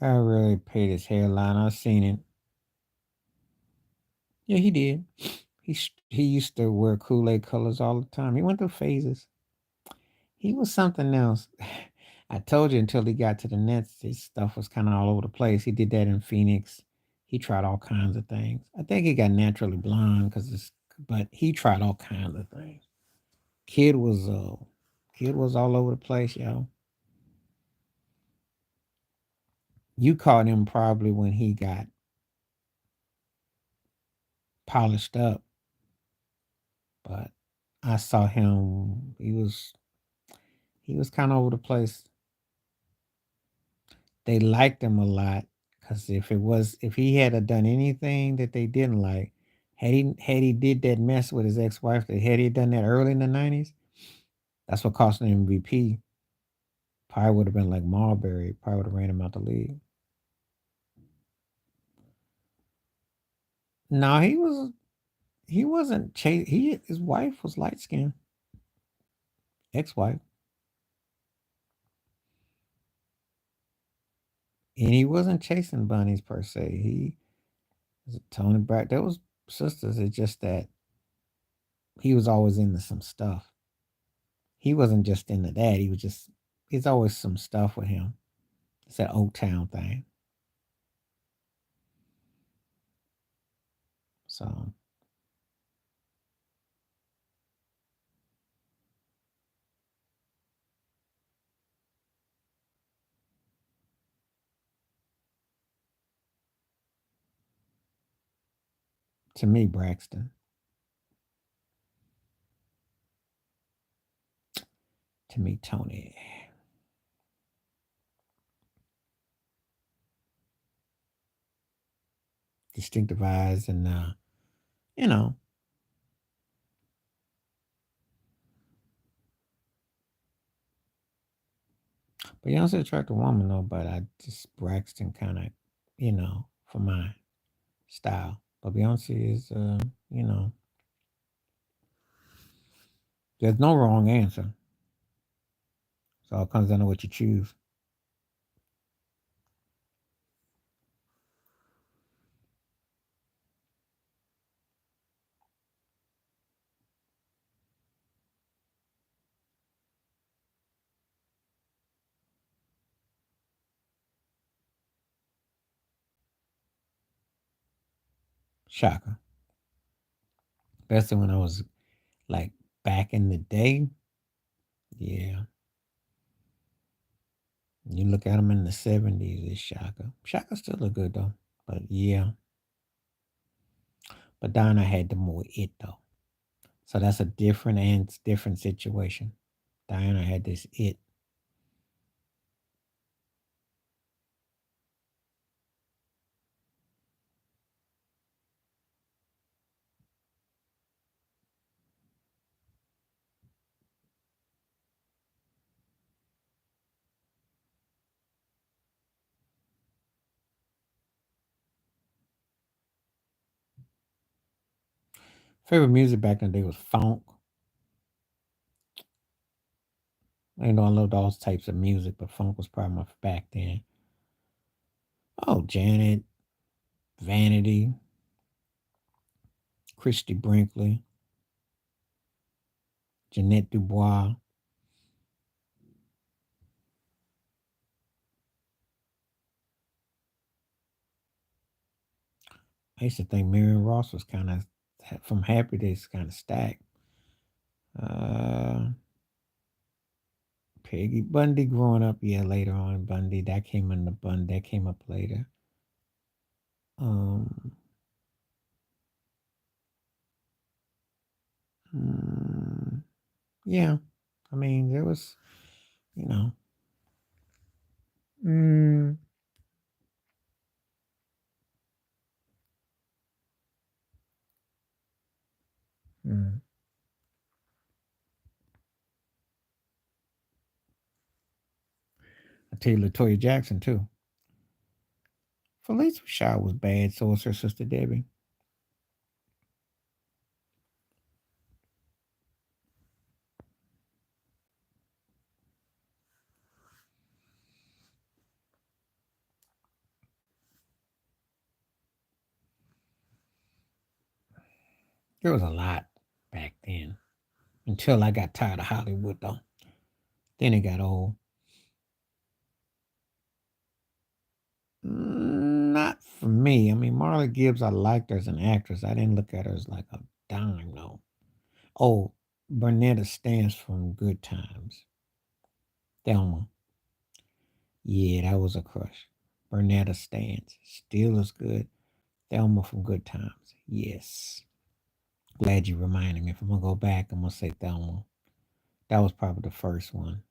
I really paid his hairline. I seen it. Yeah, he did. He used to wear Kool-Aid colors all the time. He went through phases. He was something else. I told you until he got to the Nets, his stuff was kind of all over the place. He did that in Phoenix. He tried all kinds of things. I think he got naturally blonde but he tried all kinds of things. Kid was uh, kid was all over the place, yo. You caught him probably when he got polished up, but I saw him. He was kind of over the place. They liked him a lot because if he had a done anything that they didn't like, had he did that mess with his ex wife, that had he done that early in the '90s, that's what cost him MVP. Probably would have been like Marbury. Probably would have ran him out the league. No, he wasn't chase. His wife was light skinned, ex wife, and he wasn't chasing bunnies per se. He was a Tony Brack. There was sisters. It's just that he was always into some stuff. He wasn't just into that. It's always some stuff with him. It's that Oak Town thing. So to me, Braxton. To me, Tony. Distinctive eyes and you know, Beyonce attractive woman though, but I just Braxton kind of, for my style. But Beyonce is there's no wrong answer. So it comes down to what you choose. Shocker. Especially when I was like back in the day. Yeah. You look at him in the '70s, it's Shaka. Shaka still look good though. But yeah. But Donna had the more it though. So that's a different situation. Diana had this it. Favorite music back in the day was funk. I loved all types of music, but funk was probably my back then. Oh, Janet, Vanity, Christy Brinkley, Jeanette Dubois, I used to think Mary Ross was kind of from Happy Days, kind of stacked. Uh, Peggy Bundy growing up, yeah, later on Bundy that came in the Bun that came up later. Um, mm, yeah, I mean there was, you know, mm, mm. I tell you, Latoya Jackson too. Felicia Rashad was bad, so was her sister Debbie. There was a lot back then until I got tired of Hollywood though. Then it got old. Not for me. I mean, Marla Gibbs, I liked her as an actress. I didn't look at her as like a dime, though. Oh, Bernetta Stance from Good Times. Thelma. Yeah, that was a crush. Bernetta Stance. Still as good. Thelma from Good Times. Yes. Glad you reminded me. If I'm going to go back, I'm going to say Thelma. That was probably the first one.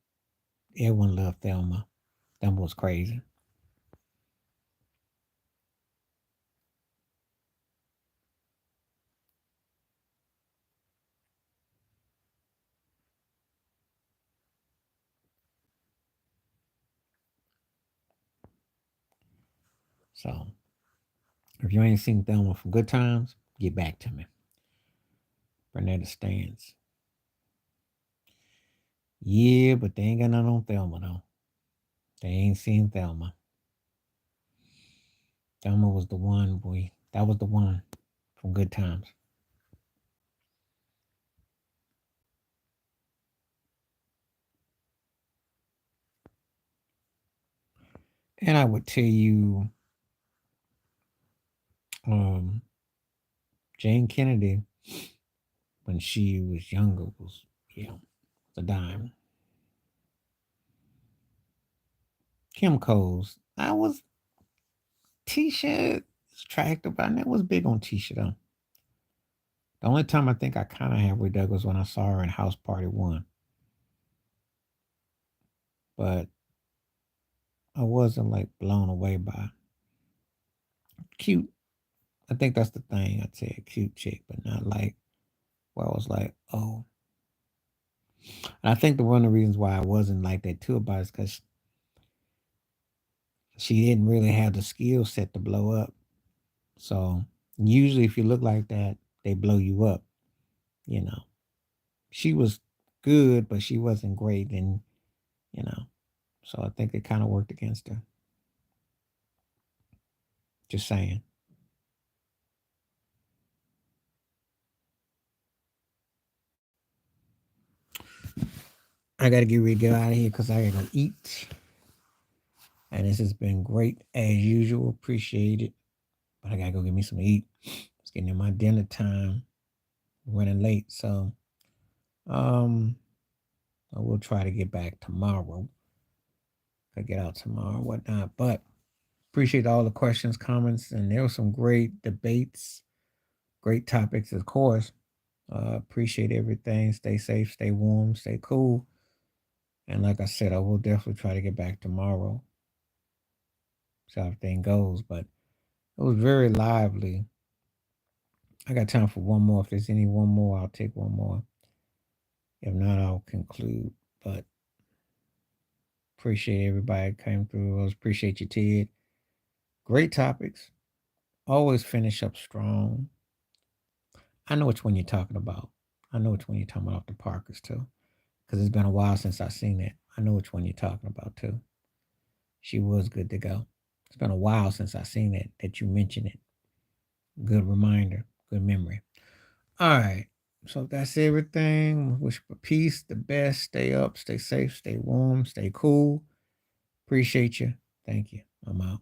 Everyone loved Thelma. Thelma was crazy. So, if you ain't seen Thelma from Good Times, get back to me. Bernetta Stance. Yeah, but they ain't got nothing on Thelma though. They ain't seen Thelma. Thelma was the one, boy. That was the one from Good Times. And I would tell you, um, Jane Kennedy when she was younger was, the dime. Kim Coles, I was Tisha attractive, but I never was big on Tisha though. The only time I think I kind of had with Doug was when I saw her in House Party One, but I wasn't like blown away by cute. I think that's the thing. I'd say a cute chick, but not like where I was like, oh. And I think the one of the reasons why I wasn't like that too about it is because she didn't really have the skill set to blow up. So usually, if you look like that, they blow you up. You know, she was good, but she wasn't great, and you know, so I think it kind of worked against her. Just saying. I gotta get ready to get out of here because I gotta eat. And this has been great as usual. Appreciate it. But I gotta go get me some eat. It's getting in my dinner time. Running late, so um, I will try to get back tomorrow. I get out tomorrow, and whatnot. But appreciate all the questions, comments, and there were some great debates, great topics, of course. Appreciate everything. Stay safe, stay warm, stay cool. And like I said, I will definitely try to get back tomorrow. See how everything goes. But it was very lively. I got time for one more. If there's any one more, I'll take one more. If not, I'll conclude. But appreciate everybody that came through. I appreciate you, Ted. Great topics. Always finish up strong. I know which one you're talking about. I know which one you're talking about off the Parkers too. Because it's been a while since I've seen it. I know which one you're talking about too. She was good to go. It's been a while since I've seen it that you mentioned it. Good reminder. Good memory. All right. So that's everything. Wish for peace, the best. Stay up, stay safe, stay warm, stay cool. Appreciate you. Thank you. I'm out.